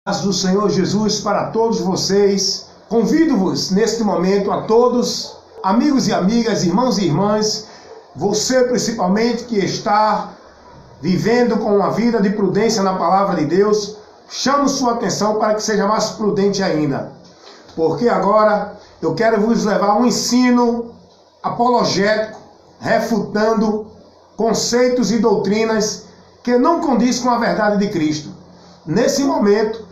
Paz do Senhor Jesus para todos vocês. Convido-vos neste momento a todos, amigos e amigas, irmãos e irmãs, você principalmente que está vivendo com uma vida de prudência na palavra de Deus, chamo sua atenção para que seja mais prudente ainda. Porque agora eu quero vos levar a um ensino apologético, refutando conceitos e doutrinas que não condiz com a verdade de Cristo. Nesse momento,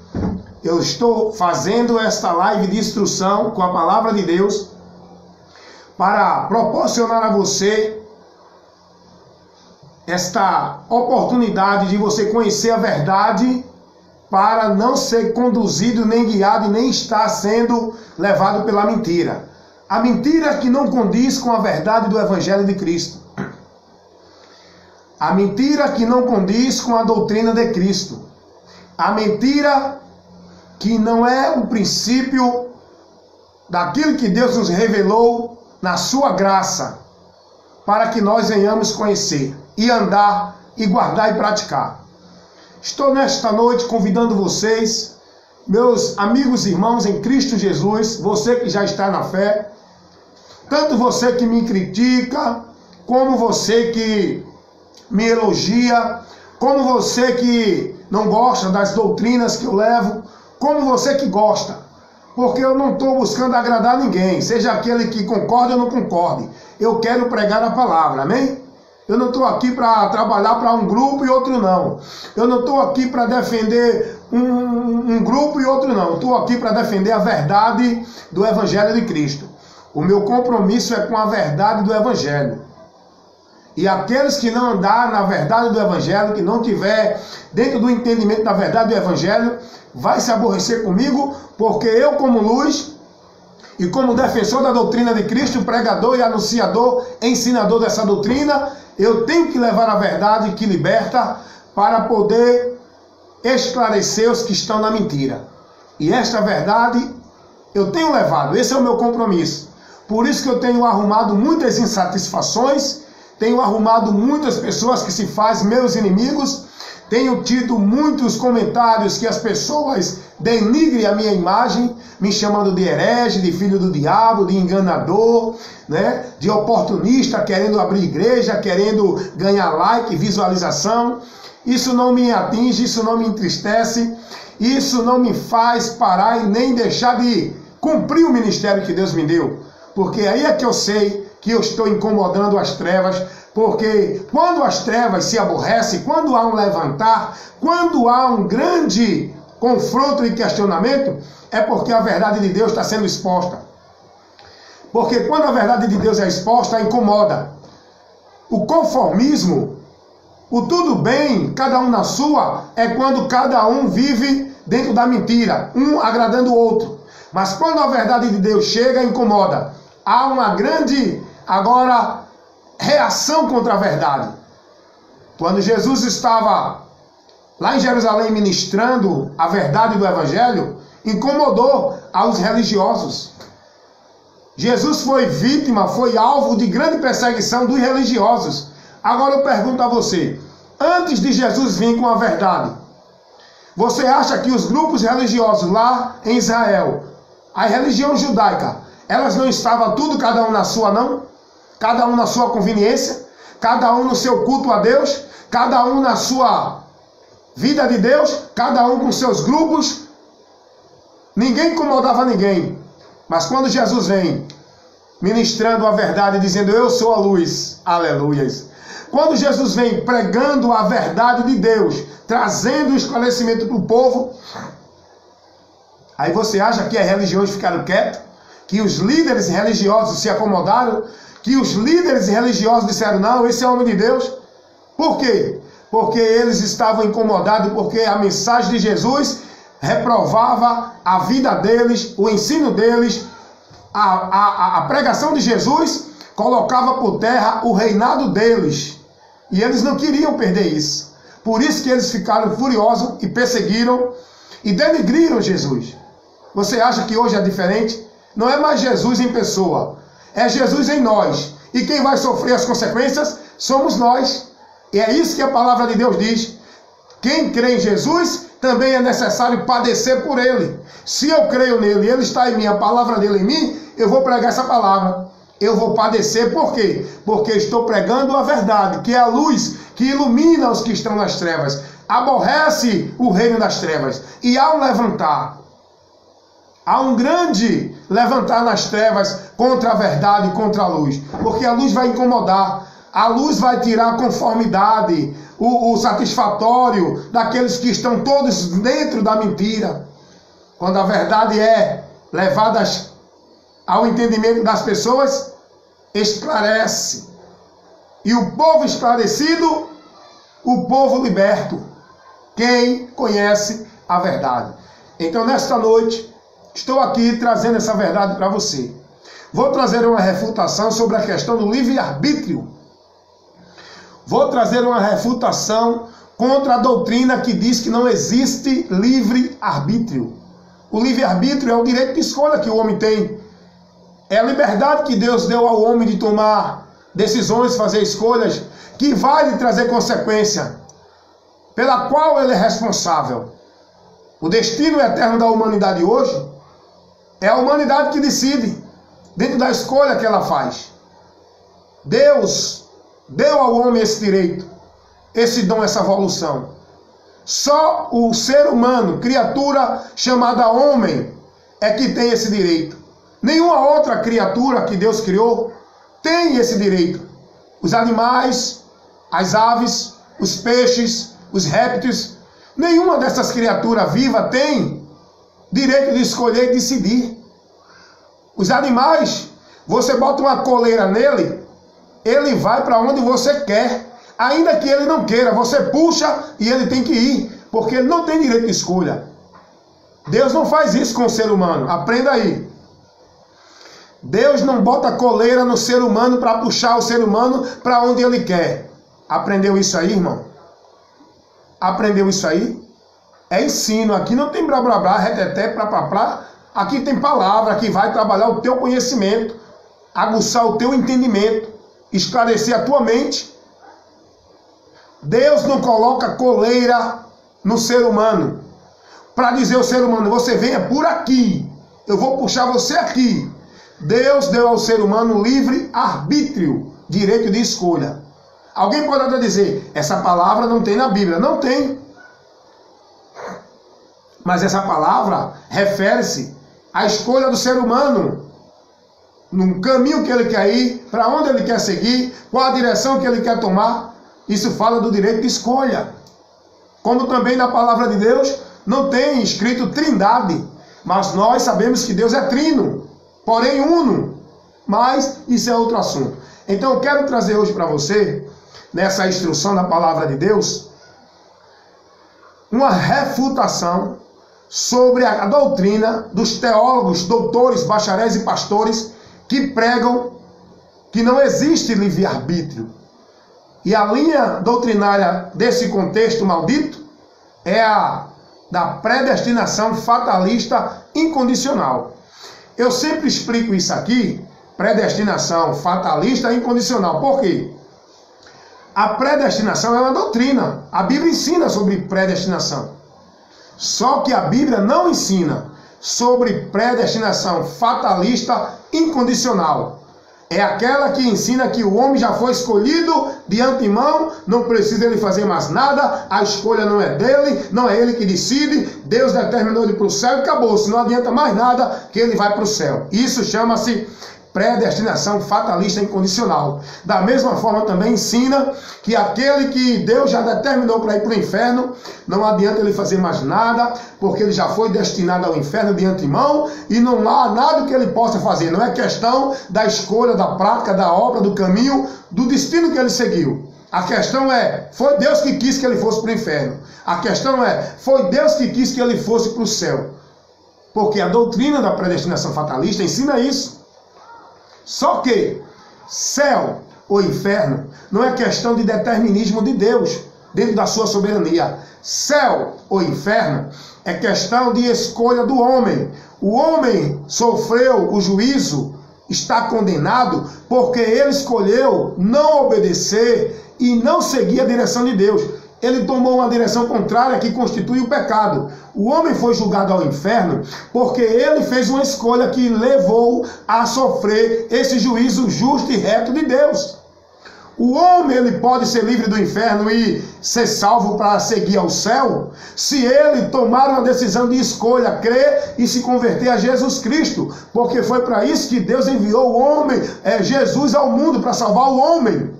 eu estou fazendo esta live de instrução com a palavra de Deus para proporcionar a você esta oportunidade de você conhecer a verdade, para não ser conduzido, nem guiado, nem estar sendo levado pela mentira. A mentira que não condiz com a verdade do Evangelho de Cristo. A mentira que não condiz com a doutrina de Cristo. A mentira que não é o princípio daquilo que Deus nos revelou na sua graça, para que nós venhamos conhecer e andar e guardar e praticar. Estou nesta noite convidando vocês, meus amigos e irmãos em Cristo Jesus, você que já está na fé, tanto você que me critica, como você que me elogia, como você que não gosta das doutrinas que eu levo, como você que gosta, porque eu não estou buscando agradar ninguém, seja aquele que concorda ou não concorde. Eu quero pregar a palavra, amém? Eu não estou aqui para trabalhar para um grupo e outro não. Eu não estou aqui para defender um grupo e outro não. Eu estou aqui para defender a verdade do Evangelho de Cristo. O meu compromisso é com a verdade do Evangelho. E aqueles que não andar na verdade do Evangelho, que não tiver dentro do entendimento da verdade do Evangelho, vai se aborrecer comigo, porque eu, como luz e como defensor da doutrina de Cristo, pregador e anunciador, ensinador dessa doutrina, eu tenho que levar a verdade que liberta para poder esclarecer os que estão na mentira. E esta verdade eu tenho levado, esse é o meu compromisso. Por isso que eu tenho arrumado muitas insatisfações, tenho arrumado muitas pessoas que se fazem meus inimigos, tenho tido muitos comentários que as pessoas denigrem a minha imagem, me chamando de herege, de filho do diabo, de enganador, né? De oportunista, querendo abrir igreja, querendo ganhar like, visualização. Isso não me atinge, isso não me entristece, isso não me faz parar e nem deixar de cumprir o ministério que Deus me deu. Porque aí é que eu sei que eu estou incomodando as trevas, porque quando as trevas se aborrecem, quando há um levantar, quando há um grande confronto e questionamento, é porque a verdade de Deus está sendo exposta. Porque quando a verdade de Deus é exposta, incomoda. O conformismo, o tudo bem, cada um na sua, é quando cada um vive dentro da mentira, um agradando o outro. Mas quando a verdade de Deus chega, incomoda. Há uma grande, agora, reação contra a verdade. Quando Jesus estava lá em Jerusalém ministrando a verdade do Evangelho, incomodou aos religiosos. Jesus foi vítima, foi alvo de grande perseguição dos religiosos. Agora eu pergunto a você, antes de Jesus vir com a verdade, você acha que os grupos religiosos lá em Israel, a religião judaica, elas não estavam tudo cada um na sua não? Cada um na sua conveniência, cada um no seu culto a Deus, cada um na sua vida de Deus, cada um com seus grupos. Ninguém incomodava ninguém. Mas quando Jesus vem ministrando a verdade, dizendo eu sou a luz, aleluias. Quando Jesus vem pregando a verdade de Deus, trazendo o esclarecimento para o povo, aí você acha que as religiões ficaram quietas? Que os líderes religiosos se acomodaram? Que os líderes religiosos disseram, não, esse é o homem de Deus? Por quê? Porque eles estavam incomodados, porque a mensagem de Jesus reprovava a vida deles, o ensino deles, a pregação de Jesus colocava por terra o reinado deles. E eles não queriam perder isso. Por isso que eles ficaram furiosos e perseguiram e denigriram Jesus. Você acha que hoje é diferente? Não é mais Jesus em pessoa. É Jesus em nós. E quem vai sofrer as consequências somos nós. E é isso que a palavra de Deus diz. Quem crê em Jesus, também é necessário padecer por ele. Se eu creio nele, ele está em mim, a palavra dele em mim, eu vou pregar essa palavra. Eu vou padecer, por quê? Porque estou pregando a verdade, que é a luz que ilumina os que estão nas trevas. Aborrece o reino das trevas. E ao levantar, há um grande levantar nas trevas contra a verdade e contra a luz. Porque a luz vai incomodar. A luz vai tirar a conformidade, o satisfatório daqueles que estão todos dentro da mentira. Quando a verdade é levada ao entendimento das pessoas, esclarece. E o povo esclarecido, o povo liberto. Quem conhece a verdade. Então, nesta noite, estou aqui trazendo essa verdade para você. Vou trazer uma refutação sobre a questão do livre-arbítrio. Vou trazer uma refutação contra a doutrina que diz que não existe livre-arbítrio. O livre-arbítrio é o direito de escolha que o homem tem. É a liberdade que Deus deu ao homem de tomar decisões, fazer escolhas, que vai lhe trazer consequência, pela qual ele é responsável. O destino eterno da humanidade hoje é a humanidade que decide, dentro da escolha que ela faz. Deus deu ao homem esse direito, esse dom, essa evolução. Só o ser humano, criatura chamada homem, é que tem esse direito. Nenhuma outra criatura que Deus criou tem esse direito. Os animais, as aves, os peixes, os répteis, nenhuma dessas criaturas vivas tem direito de escolher e decidir. Os animais, você bota uma coleira nele, ele vai para onde você quer, ainda que ele não queira, você puxa e ele tem que ir, porque ele não tem direito de escolha. Deus não faz isso com o ser humano, aprenda aí. Deus não bota coleira no ser humano para puxar o ser humano para onde ele quer. Aprendeu isso aí, irmão? Aprendeu isso aí? É ensino, aqui não tem blá blá blá, reteté, plá plá plá. Aqui tem palavra que vai trabalhar o teu conhecimento, aguçar o teu entendimento, esclarecer a tua mente. Deus não coloca coleira no ser humano para dizer ao ser humano, você venha por aqui, eu vou puxar você aqui. Deus deu ao ser humano livre arbítrio, direito de escolha. Alguém pode até dizer, essa palavra não tem na Bíblia. Não tem. Mas essa palavra refere-se à escolha do ser humano, no caminho que ele quer ir, para onde ele quer seguir, qual a direção que ele quer tomar. Isso fala do direito de escolha. Como também na palavra de Deus não tem escrito trindade, mas nós sabemos que Deus é trino, porém uno. Mas isso é outro assunto. Então eu quero trazer hoje para você, nessa instrução da palavra de Deus, uma refutação sobre a doutrina dos teólogos, doutores, bacharéis e pastores que pregam que não existe livre-arbítrio. E a linha doutrinária desse contexto maldito é a da predestinação fatalista incondicional. Eu sempre explico isso aqui, predestinação fatalista incondicional. Por quê? A predestinação é uma doutrina. A Bíblia ensina sobre predestinação. Só que a Bíblia não ensina sobre predestinação fatalista incondicional. É aquela que ensina que o homem já foi escolhido de antemão, não precisa ele fazer mais nada, a escolha não é dele, não é ele que decide, Deus determinou ele para o céu e acabou-se, não adianta mais nada que ele vai para o céu. Isso chama-se predestinação fatalista incondicional. Da mesma forma também ensina que aquele que Deus já determinou para ir para o inferno, não adianta ele fazer mais nada, porque ele já foi destinado ao inferno de antemão e não há nada que ele possa fazer. Não é questão da escolha, da prática, da obra, do caminho, do destino que ele seguiu. A questão é, foi Deus que quis que ele fosse para o inferno. A questão é, foi Deus que quis que ele fosse para o céu. Porque a doutrina da predestinação fatalista ensina isso. Só que céu ou inferno não é questão de determinismo de Deus, dentro da sua soberania. Céu ou inferno é questão de escolha do homem. O homem sofreu o juízo, está condenado, porque ele escolheu não obedecer e não seguir a direção de Deus. ele tomou uma direção contrária que constitui o pecado. O homem foi julgado ao inferno porque ele fez uma escolha que levou a sofrer esse juízo justo e reto de Deus. O homem ele pode ser livre do inferno e ser salvo para seguir ao céu se ele tomar uma decisão de escolha, crer e se converter a Jesus Cristo, porque foi para isso que Deus enviou o homem, Jesus ao mundo, para salvar o homem.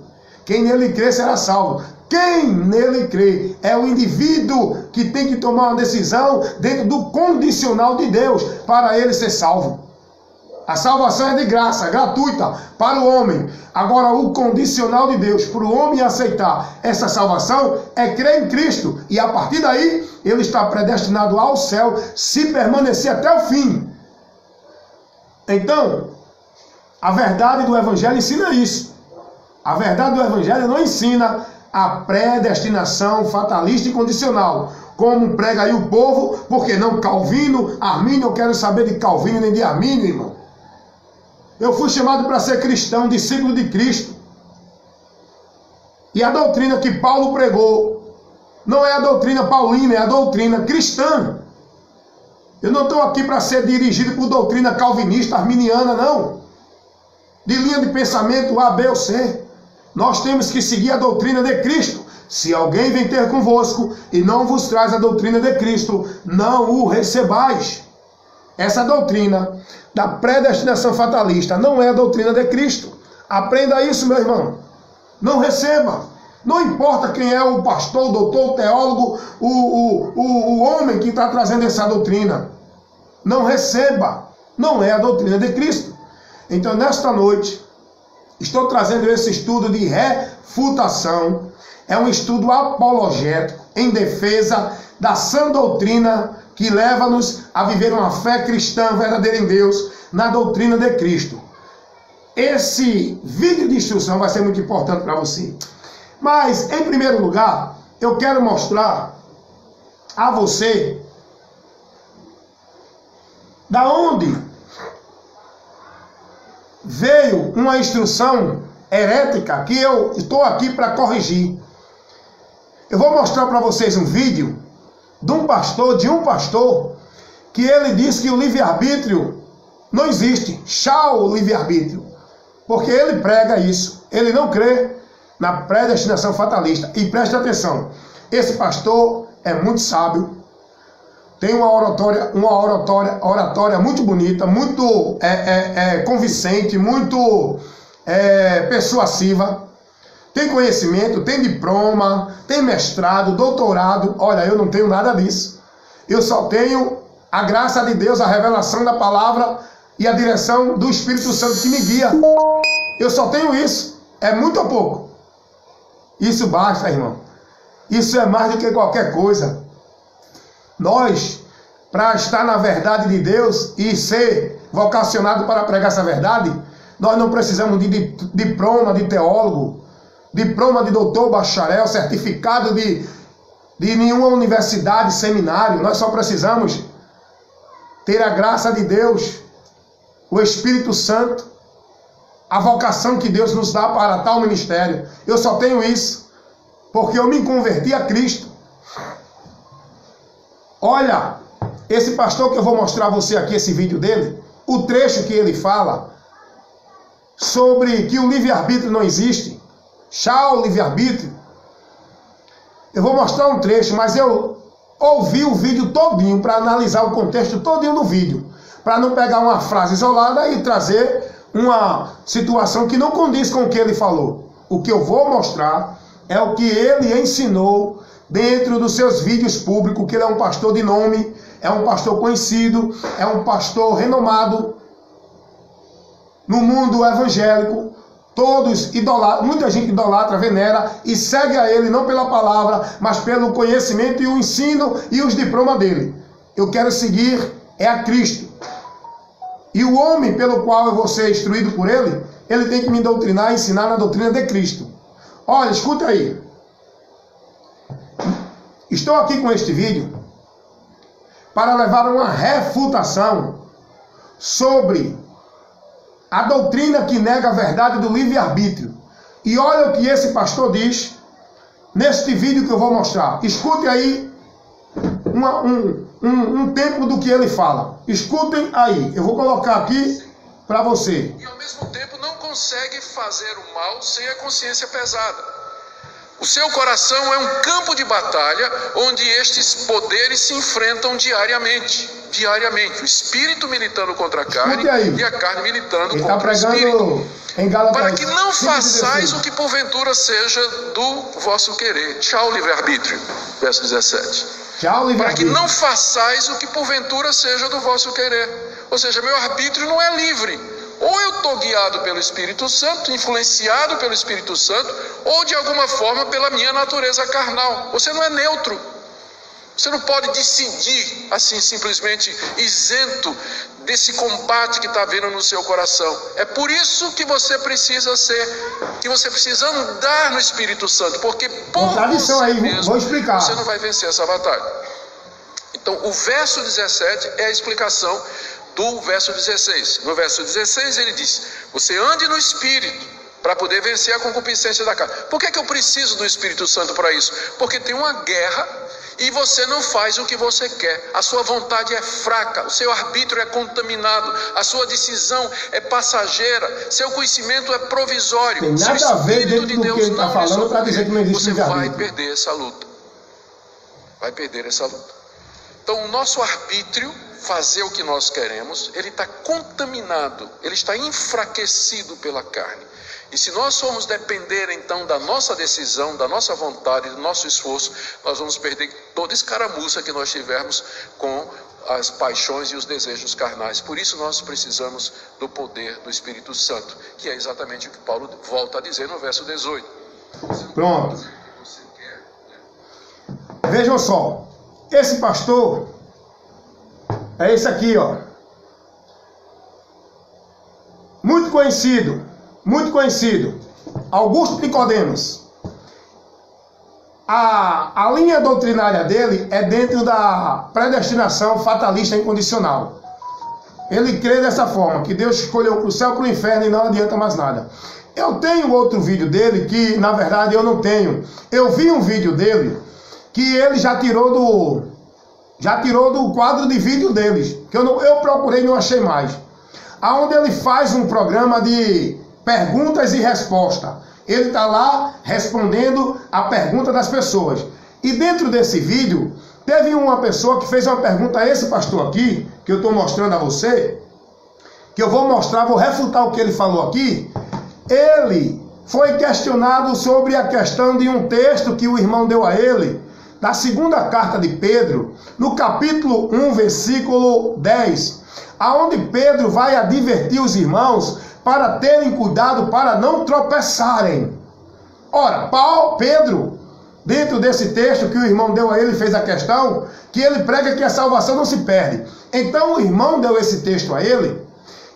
Quem nele crê será salvo. Quem nele crê é o indivíduo que tem que tomar uma decisão dentro do condicional de Deus para ele ser salvo. A salvação é de graça, gratuita para o homem. Agora, o condicional de Deus para o homem aceitar essa salvação é crer em Cristo. E a partir daí, ele está predestinado ao céu se permanecer até o fim. Então, a verdade do Evangelho ensina isso. A verdade do Evangelho não ensina a predestinação fatalista e condicional, como prega aí o povo, porque não Calvino, Armínio, eu quero saber de Calvino nem de Armínio, irmão. Eu fui chamado para ser cristão, discípulo de Cristo. E a doutrina que Paulo pregou não é a doutrina paulina, é a doutrina cristã. Eu não estou aqui para ser dirigido por doutrina calvinista, arminiana, não. De linha de pensamento A, B ou C. Nós temos que seguir a doutrina de Cristo. Se alguém vem ter convosco e não vos traz a doutrina de Cristo, não o recebais. Essa doutrina da predestinação fatalista não é a doutrina de Cristo. Aprenda isso, meu irmão. Não receba. Não importa quem é o pastor, o doutor, o teólogo, o homem que está trazendo essa doutrina. Não receba. Não é a doutrina de Cristo. Então, nesta noite, estou trazendo esse estudo de refutação. É um estudo apologético em defesa da sã doutrina que leva-nos a viver uma fé cristã verdadeira em Deus, na doutrina de Cristo. Esse vídeo de instrução vai ser muito importante para você. Mas, em primeiro lugar, eu quero mostrar a você da onde veio uma instrução herética que eu estou aqui para corrigir. Eu vou mostrar para vocês um vídeo de um pastor, que ele diz que o livre-arbítrio não existe. Tchau, o livre-arbítrio. Porque ele prega isso. Ele não crê na predestinação fatalista. E preste atenção, esse pastor é muito sábio, tem uma oratória muito bonita, muito convincente, muito persuasiva. Tem conhecimento, tem diploma, tem mestrado, doutorado. Olha, eu não tenho nada disso. Eu só tenho a graça de Deus, a revelação da palavra e a direção do Espírito Santo que me guia. Eu só tenho isso. É muito ou pouco? Isso basta, irmão. Isso é mais do que qualquer coisa. Nós, para estar na verdade de Deus e ser vocacionado para pregar essa verdade, nós não precisamos de diploma de teólogo, diploma de doutor, bacharel, certificado de nenhuma universidade, seminário. Nós só precisamos ter a graça de Deus, o Espírito Santo, a vocação que Deus nos dá para tal ministério. Eu só tenho isso, porque eu me converti a Cristo. Olha, esse pastor que eu vou mostrar a você aqui, esse vídeo dele, o trecho que ele fala sobre que o livre-arbítrio não existe. Tchau, livre-arbítrio. Eu vou mostrar um trecho, mas eu ouvi o vídeo todinho para analisar o contexto todinho do vídeo, para não pegar uma frase isolada e trazer uma situação que não condiz com o que ele falou. O que eu vou mostrar é o que ele ensinou dentro dos seus vídeos públicos, que ele é um pastor de nome, é um pastor conhecido, é um pastor renomado no mundo evangélico. Todos idolatram, muita gente idolatra, venera e segue a ele não pela palavra, mas pelo conhecimento e o ensino e os diplomas dele. Eu quero seguir a Cristo. E o homem pelo qual eu vou ser instruído por ele, ele tem que me doutrinar e ensinar na doutrina de Cristo. Olha, escuta aí. Estou aqui com este vídeo para levar uma refutação sobre a doutrina que nega a verdade do livre-arbítrio. E olha o que esse pastor diz neste vídeo que eu vou mostrar. Escute aí um tempo do que ele fala. Escutem aí. Eu vou colocar aqui para você. E ao mesmo tempo não consegue fazer o mal sem a consciência pesada. O seu coração é um campo de batalha onde estes poderes se enfrentam diariamente. O espírito militando contra a carne e a carne militando contra o espírito. Para que não façais o que porventura seja do vosso querer. Tchau, livre-arbítrio. Verso 17. Tchau, livre-arbítrio. Para que não façais o que porventura seja do vosso querer. Ou seja, meu arbítrio não é livre. Ou eu estou guiado pelo Espírito Santo, influenciado pelo Espírito Santo, ou de alguma forma pela minha natureza carnal. Você não é neutro. Você não pode decidir assim simplesmente isento desse combate que está vindo no seu coração. É por isso que você precisa andar no Espírito Santo, porque por você mesmo vou explicar. Você não vai vencer essa batalha. Então o verso 17 é a explicação do verso 16. No verso 16 ele diz: você ande no Espírito para poder vencer a concupiscência da carne. Por que eu preciso do Espírito Santo para isso? Porque tem uma guerra e você não faz o que você quer. A sua vontade é fraca, o seu arbítrio é contaminado, a sua decisão é passageira, seu conhecimento é provisório. Tem nada a ver dentro do que ele está falando para dizer que não existe livre-arbítrio. Você vai perder essa luta. Vai perder essa luta. Então o nosso arbítrio, fazer o que nós queremos, ele está contaminado, ele está enfraquecido pela carne. E se nós formos depender então da nossa decisão, da nossa vontade, do nosso esforço, nós vamos perder toda escaramuça que nós tivermos com as paixões e os desejos carnais. Por isso nós precisamos do poder do Espírito Santo, que é exatamente o que Paulo volta a dizer no verso 18. Pronto. Vejam só, esse pastor é esse aqui, ó. Muito conhecido. Augusto Nicodemos. A linha doutrinária dele é dentro da predestinação fatalista incondicional. Ele crê dessa forma, que Deus escolheu para o céu, para o inferno e não adianta mais nada. Eu tenho outro vídeo dele que, na verdade, eu não tenho. Eu vi um vídeo dele que ele já tirou do quadro de vídeo deles, que eu procurei e não achei mais. Aonde ele faz um programa de perguntas e respostas. Ele está lá respondendo a pergunta das pessoas. E dentro desse vídeo, teve uma pessoa que fez uma pergunta a esse pastor aqui, que eu estou mostrando a você, que eu vou mostrar, vou refutar o que ele falou aqui. Ele foi questionado sobre a questão de um texto que o irmão deu a ele, da segunda carta de Pedro, no capítulo 1, versículo 10, aonde Pedro vai advertir os irmãos para terem cuidado para não tropeçarem. Ora, Pedro, dentro desse texto que o irmão deu a ele, fez a questão, que ele prega que a salvação não se perde. Então o irmão deu esse texto a ele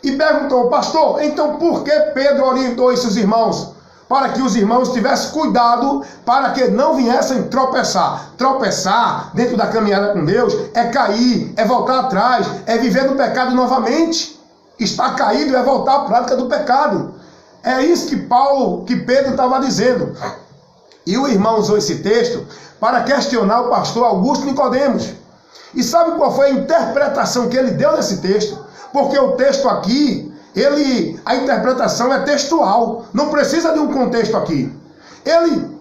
e perguntou: pastor, então por que Pedro orientou esses irmãos? Para que os irmãos tivessem cuidado para que não viessem tropeçar. Tropeçar dentro da caminhada com Deus é cair, é voltar atrás, é viver no pecado novamente. Estar caído é voltar à prática do pecado. É isso que Pedro estava dizendo. E o irmão usou esse texto para questionar o pastor Augusto Nicodemos. E sabe qual foi a interpretação que ele deu nesse texto? Porque o texto aqui, a interpretação é textual, não precisa de um contexto aqui. Ele,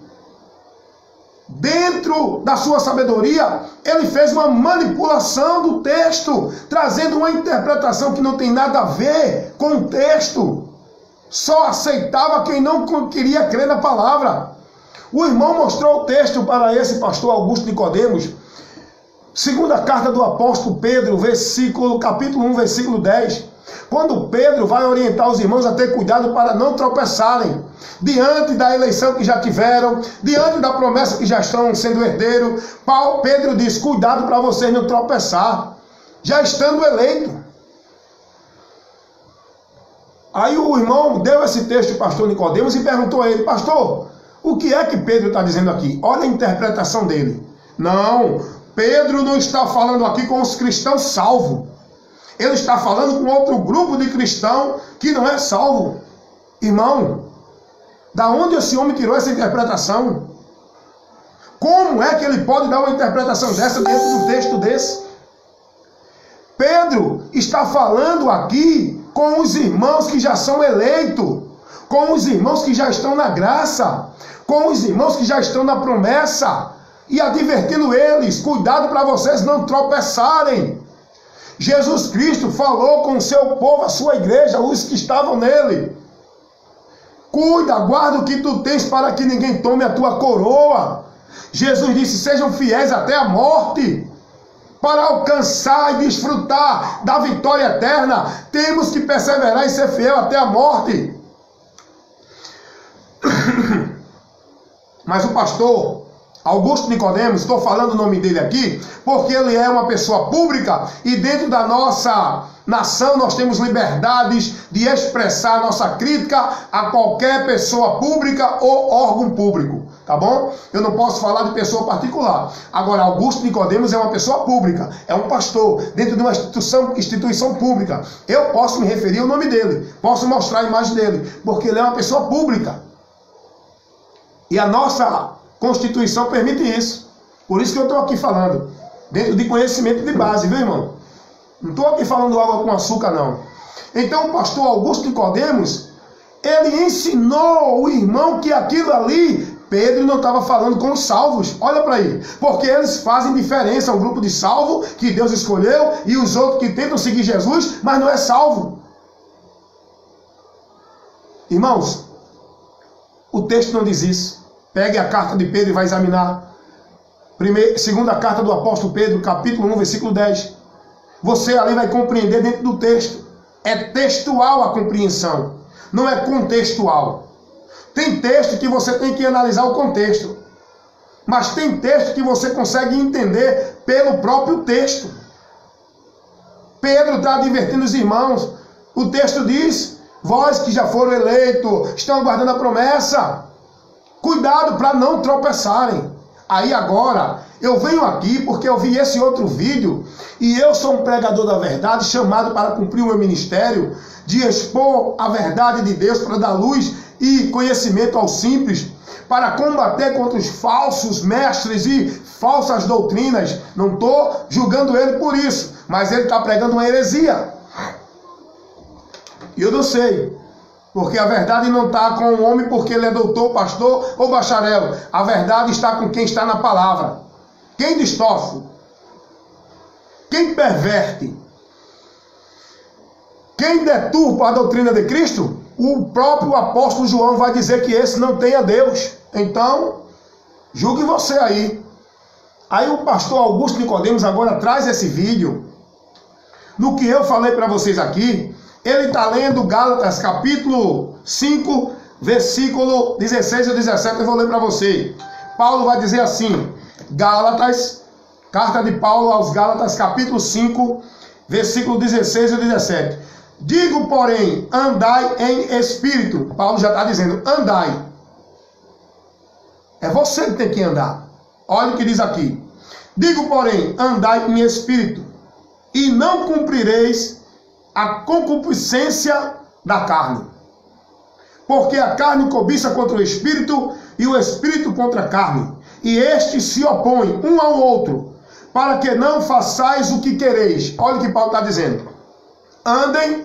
dentro da sua sabedoria, ele fez uma manipulação do texto, trazendo uma interpretação que não tem nada a ver com o texto. Só aceitava quem não queria crer na palavra. O irmão mostrou o texto para esse pastor Augusto Nicodemos, segunda carta do apóstolo Pedro, capítulo 1, versículo 10. Quando Pedro vai orientar os irmãos a ter cuidado para não tropeçarem, diante da eleição que já tiveram, diante da promessa que já estão sendo herdeiros, Pedro diz: cuidado para vocês não tropeçar, já estando eleito. Aí o irmão deu esse texto ao pastor Nicodemos e perguntou a ele: pastor, o que é que Pedro está dizendo aqui? Olha a interpretação dele. Não, Pedro não está falando aqui com os cristãos salvos. Ele está falando com outro grupo de cristãos que não é salvo. Irmão, da onde esse homem tirou essa interpretação? Como é que ele pode dar uma interpretação dessa dentro do texto desse? Pedro está falando aqui com os irmãos que já são eleitos, com os irmãos que já estão na graça, com os irmãos que já estão na promessa, e advertindo eles, cuidado para vocês não tropeçarem. Jesus Cristo falou com o seu povo, a sua igreja, os que estavam nele. Cuida, guarda o que tu tens para que ninguém tome a tua coroa. Jesus disse, sejam fiéis até a morte. Para alcançar e desfrutar da vitória eterna, temos que perseverar e ser fiel até a morte. Mas o pastor Augusto Nicodemos, estou falando o nome dele aqui, porque ele é uma pessoa pública e dentro da nossa nação nós temos liberdades de expressar nossa crítica a qualquer pessoa pública ou órgão público, tá bom? Eu não posso falar de pessoa particular. Agora, Augusto Nicodemos é uma pessoa pública, é um pastor dentro de uma instituição pública. Eu posso me referir ao nome dele, posso mostrar a imagem dele, porque ele é uma pessoa pública. E a nossa Constituição permite isso. Por isso que eu estou aqui falando. Dentro de conhecimento de base, viu, irmão? Não estou aqui falando água com açúcar, não. Então o pastor Augusto Nicodemos, ele ensinou o irmão que aquilo ali, Pedro não estava falando com os salvos. Olha para aí. Porque eles fazem diferença. Um grupo de salvo que Deus escolheu e os outros que tentam seguir Jesus, mas não é salvo. Irmãos, o texto não diz isso. Pegue a carta de Pedro e vai examinar. Segunda carta do apóstolo Pedro, capítulo 1, versículo 10. Você ali vai compreender dentro do texto. É textual a compreensão, não é contextual. Tem texto que você tem que analisar o contexto. Mas tem texto que você consegue entender pelo próprio texto. Pedro está advertindo os irmãos. O texto diz, vós que já foram eleitos, estão aguardando a promessa. Cuidado para não tropeçarem. Aí agora, eu venho aqui porque eu vi esse outro vídeo e eu sou um pregador da verdade, chamado para cumprir o meu ministério, de expor a verdade de Deus, para dar luz e conhecimento aos simples, para combater contra os falsos mestres e falsas doutrinas. Não estou julgando ele por isso, mas ele está pregando uma heresia. E eu não sei. Porque a verdade não está com o homem porque ele é doutor, pastor ou bacharel. A verdade está com quem está na palavra. Quem distorce? Quem perverte? Quem deturpa a doutrina de Cristo? O próprio apóstolo João vai dizer que esse não tem a Deus. Então, julgue você aí. Aí o pastor Augusto Nicodemos agora traz esse vídeo. No que eu falei para vocês aqui, ele está lendo Gálatas capítulo 5, versículo 16 e 17, eu vou ler para você. Paulo vai dizer assim, Gálatas, carta de Paulo aos Gálatas, capítulo 5, versículo 16 e 17. Digo, porém, andai em espírito. Paulo já está dizendo, andai. É você que tem que andar. Olha o que diz aqui. Digo, porém, andai em espírito, e não cumprireis a concupiscência da carne. Porque a carne cobiça contra o espírito e o espírito contra a carne. E estes se opõem um ao outro, para que não façais o que quereis. Olha o que Paulo está dizendo. Andem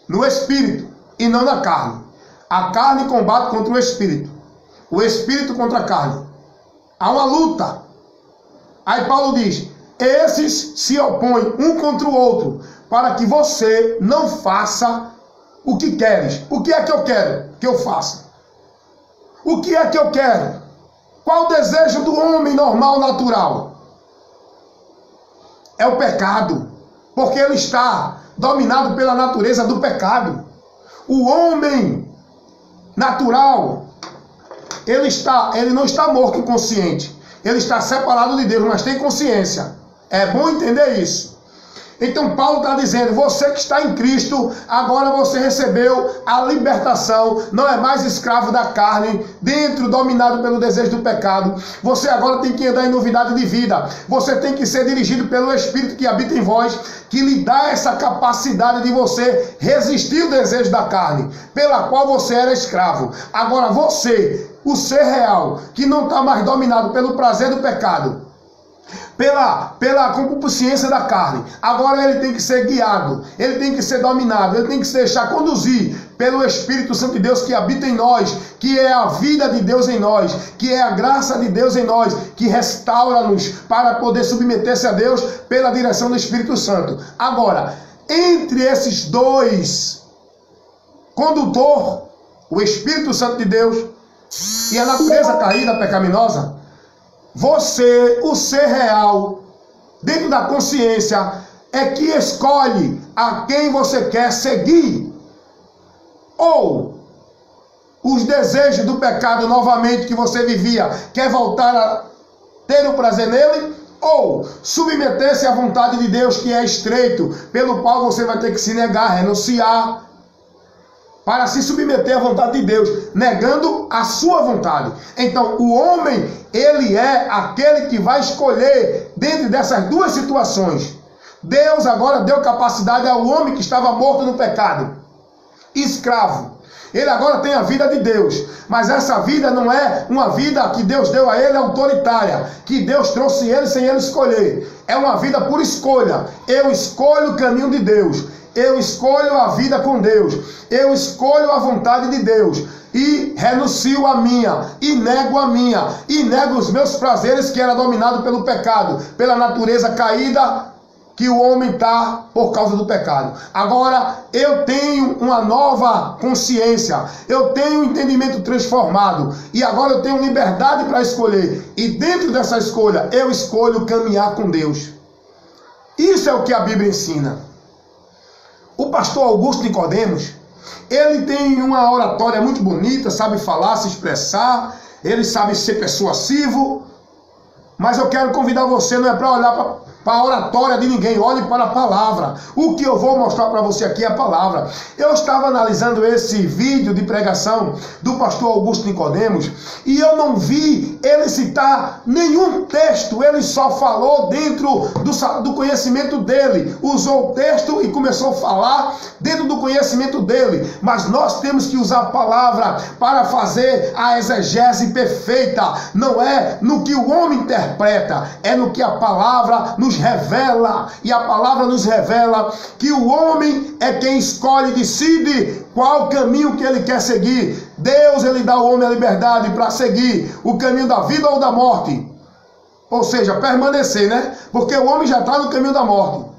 no espírito e não na carne. A carne combate contra o espírito contra a carne. Há uma luta. Aí Paulo diz, esses se opõem um contra o outro, para que você não faça o que queres. O que é que eu quero que eu faça? O que é que eu quero? Qual o desejo do homem normal, natural? É o pecado, porque ele está dominado pela natureza do pecado. O homem natural, ele não está morto inconsciente. Ele está separado de Deus, mas tem consciência. É bom entender isso. Então Paulo está dizendo, você que está em Cristo, agora você recebeu a libertação, não é mais escravo da carne, dominado pelo desejo do pecado. Você agora tem que andar em novidade de vida. Você tem que ser dirigido pelo Espírito que habita em vós, que lhe dá essa capacidade de você resistir o desejo da carne, pela qual você era escravo. Agora você o ser real, que não está mais dominado pelo prazer do pecado, pela concupiscência da carne, agora ele tem que ser guiado, ele tem que ser dominado, ele tem que se deixar conduzir pelo Espírito Santo de Deus que habita em nós, que é a vida de Deus em nós, que é a graça de Deus em nós, que restaura-nos para poder submeter-se a Deus pela direção do Espírito Santo. Agora, entre esses dois, condutor, o Espírito Santo de Deus e a natureza caída, pecaminosa, você, o ser real, dentro da consciência, é que escolhe a quem você quer seguir. Ou os desejos do pecado novamente que você vivia, quer voltar a ter o prazer nele, ou submeter-se à vontade de Deus, que é estreito, pelo qual você vai ter que se negar, renunciar, para se submeter à vontade de Deus, negando a sua vontade. Então, o homem, ele é aquele que vai escolher dentro dessas duas situações. Deus agora deu capacidade ao homem que estava morto no pecado, escravo. Ele agora tem a vida de Deus, mas essa vida não é uma vida que Deus deu a ele autoritária, que Deus trouxe ele sem ele escolher. É uma vida por escolha. Eu escolho o caminho de Deus. Eu escolho a vida com Deus, eu escolho a vontade de Deus, e renuncio a minha, e nego os meus prazeres, que era dominado pelo pecado, pela natureza caída que o homem está por causa do pecado. Agora eu tenho uma nova consciência, eu tenho um entendimento transformado, e agora eu tenho liberdade para escolher, e dentro dessa escolha eu escolho caminhar com Deus. Isso é o que a Bíblia ensina. O pastor Augusto Nicodemos, ele tem uma oratória muito bonita, sabe falar, se expressar, ele sabe ser persuasivo, mas eu quero convidar você, não é para olhar para a oratória de ninguém, olhe para a palavra. O que eu vou mostrar para você aqui é a palavra. Eu estava analisando esse vídeo de pregação do pastor Augusto Nicodemos, e eu não vi ele citar nenhum texto, ele só falou dentro do conhecimento dele, usou o texto e começou a falar dentro do conhecimento dele, mas nós temos que usar a palavra para fazer a exegese perfeita, não é no que o homem interpreta, é no que a palavra nos revela, e a palavra nos revela que o homem é quem escolhe, decide qual caminho que ele quer seguir. Deus, ele dá ao homem a liberdade para seguir o caminho da vida ou da morte, ou seja, permanecer, né? Porque o homem já está no caminho da morte.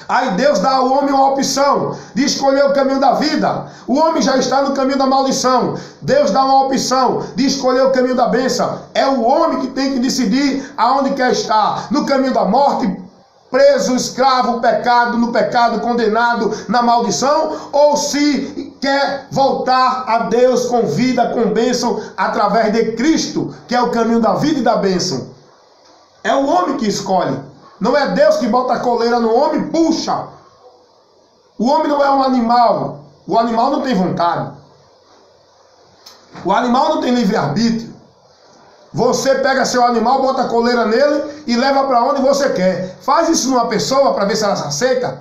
Aí Deus dá ao homem uma opção de escolher o caminho da vida. O homem já está no caminho da maldição. Deus dá uma opção de escolher o caminho da bênção. É o homem que tem que decidir aonde quer estar. No caminho da morte, preso, escravo, no pecado, condenado na maldição, ou se quer voltar a Deus com vida, com bênção, através de Cristo, que é o caminho da vida e da bênção. É o homem que escolhe. Não é Deus que bota a coleira no homem, puxa. O homem não é um animal. O animal não tem vontade. O animal não tem livre-arbítrio. Você pega seu animal, bota a coleira nele e leva para onde você quer. Faz isso numa pessoa para ver se ela se aceita.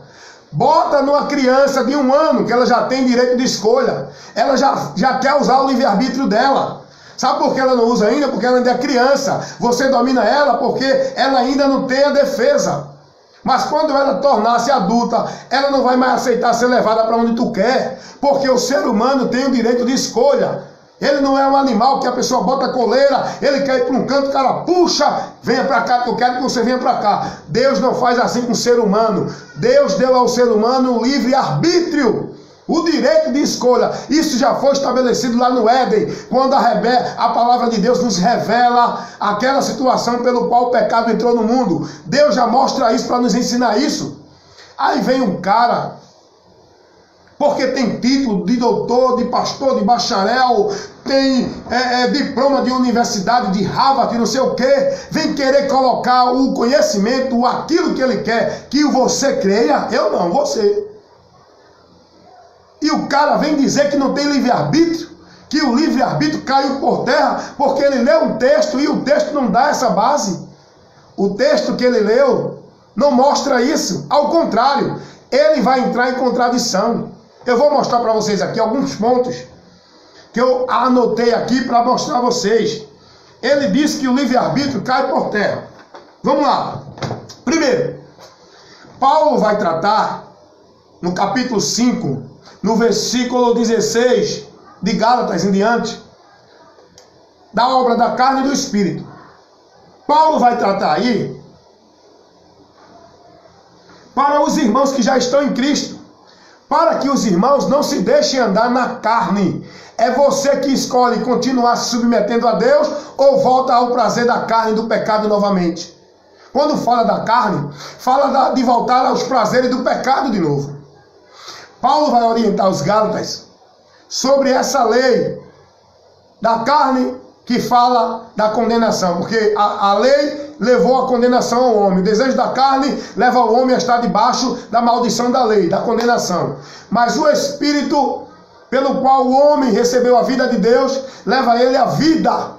Bota numa criança de 1 ano, que ela já tem direito de escolha. Ela já quer usar o livre-arbítrio dela. Sabe por que ela não usa ainda? Porque ela ainda é criança. Você domina ela porque ela ainda não tem a defesa. Mas quando ela tornar-se adulta, ela não vai mais aceitar ser levada para onde tu quer. Porque o ser humano tem o direito de escolha. Ele não é um animal que a pessoa bota a coleira, ele quer ir para um canto, o cara puxa, venha para cá que eu quero que você venha para cá. Deus não faz assim com o ser humano. Deus deu ao ser humano o livre-arbítrio. O direito de escolha, isso já foi estabelecido lá no Éden, quando a palavra de Deus nos revela aquela situação pelo qual o pecado entrou no mundo. Deus já mostra isso para nos ensinar isso. Aí vem um cara, porque tem título de doutor, de pastor, de bacharel, tem diploma de universidade, de Harvard, não sei o que, vem querer colocar o conhecimento, aquilo que ele quer, que você creia. Eu não, você. E o cara vem dizer que não tem livre-arbítrio, que o livre-arbítrio caiu por terra, porque ele leu um texto e o texto não dá essa base. O texto que ele leu não mostra isso. Ao contrário, ele vai entrar em contradição. Eu vou mostrar para vocês aqui alguns pontos que eu anotei aqui para mostrar a vocês. Ele diz que o livre-arbítrio cai por terra. Vamos lá. Primeiro, Paulo vai tratar, no capítulo 5, no versículo 16 de Gálatas em diante, da obra da carne e do espírito. Paulo vai tratar aí para os irmãos que já estão em Cristo, para que os irmãos não se deixem andar na carne. É você que escolhe continuar se submetendo a Deus ou volta ao prazer da carne e do pecado novamente. Quando fala da carne, fala de voltar aos prazeres do pecado de novo. Paulo vai orientar os Gálatas sobre essa lei da carne que fala da condenação, porque a lei levou a condenação ao homem. O desejo da carne leva o homem a estar debaixo da maldição da lei, da condenação. Mas o Espírito, pelo qual o homem recebeu a vida de Deus, leva ele à vida.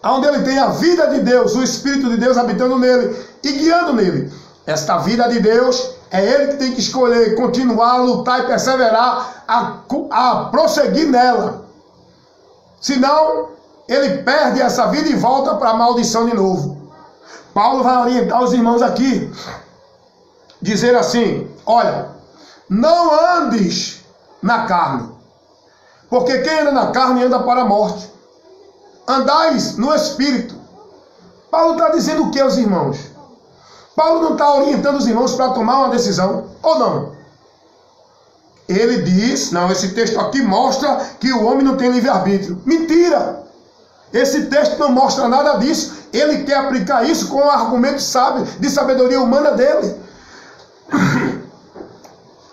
Onde ele tem a vida de Deus, o Espírito de Deus habitando nele e guiando nele. Esta vida de Deus é ele que tem que escolher, continuar, lutar e perseverar, a prosseguir nela. Senão, ele perde essa vida e volta para a maldição de novo. Paulo vai orientar os irmãos aqui, dizer assim: olha, não andes na carne, porque quem anda na carne anda para a morte. Andais no Espírito. Paulo está dizendo o que aos irmãos? Paulo não está orientando os irmãos para tomar uma decisão, ou não? Ele diz, não, esse texto aqui mostra que o homem não tem livre-arbítrio. Mentira! Esse texto não mostra nada disso. Ele quer aplicar isso com um argumento sábio, de sabedoria humana dele.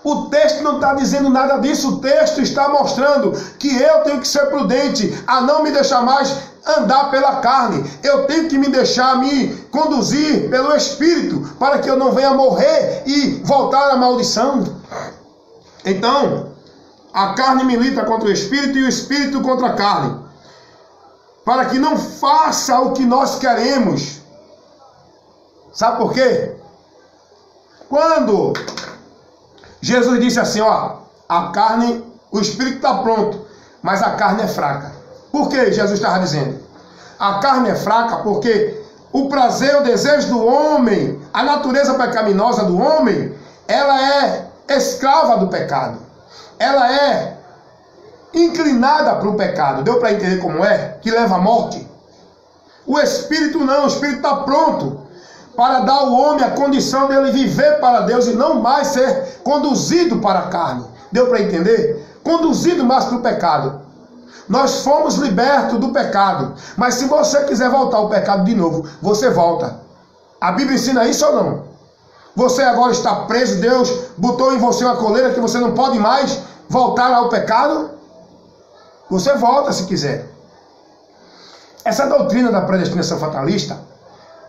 O texto não está dizendo nada disso. O texto está mostrando que eu tenho que ser prudente, a não me deixar mais andar pela carne. Eu tenho que me deixar me conduzir pelo Espírito, para que eu não venha morrer e voltar à maldição. Então, a carne milita contra o Espírito e o Espírito contra a carne, para que não faça o que nós queremos. Sabe por quê? Quando Jesus disse assim, ó, a carne, o Espírito está pronto, mas a carne é fraca. Por que Jesus estava dizendo? A carne é fraca porque o prazer, o desejo do homem, a natureza pecaminosa do homem, ela é escrava do pecado. Ela é inclinada para o pecado. Deu para entender como é? Que leva à morte. O Espírito não, o Espírito está pronto para dar ao homem a condição dele viver para Deus e não mais ser conduzido para a carne. Deu para entender? Conduzido mais para o pecado. Nós fomos libertos do pecado, mas se você quiser voltar ao pecado de novo, você volta. A Bíblia ensina isso ou não? Você agora está preso, Deus botou em você uma coleira que você não pode mais voltar ao pecado? Você volta se quiser. Essa doutrina da predestinação fatalista,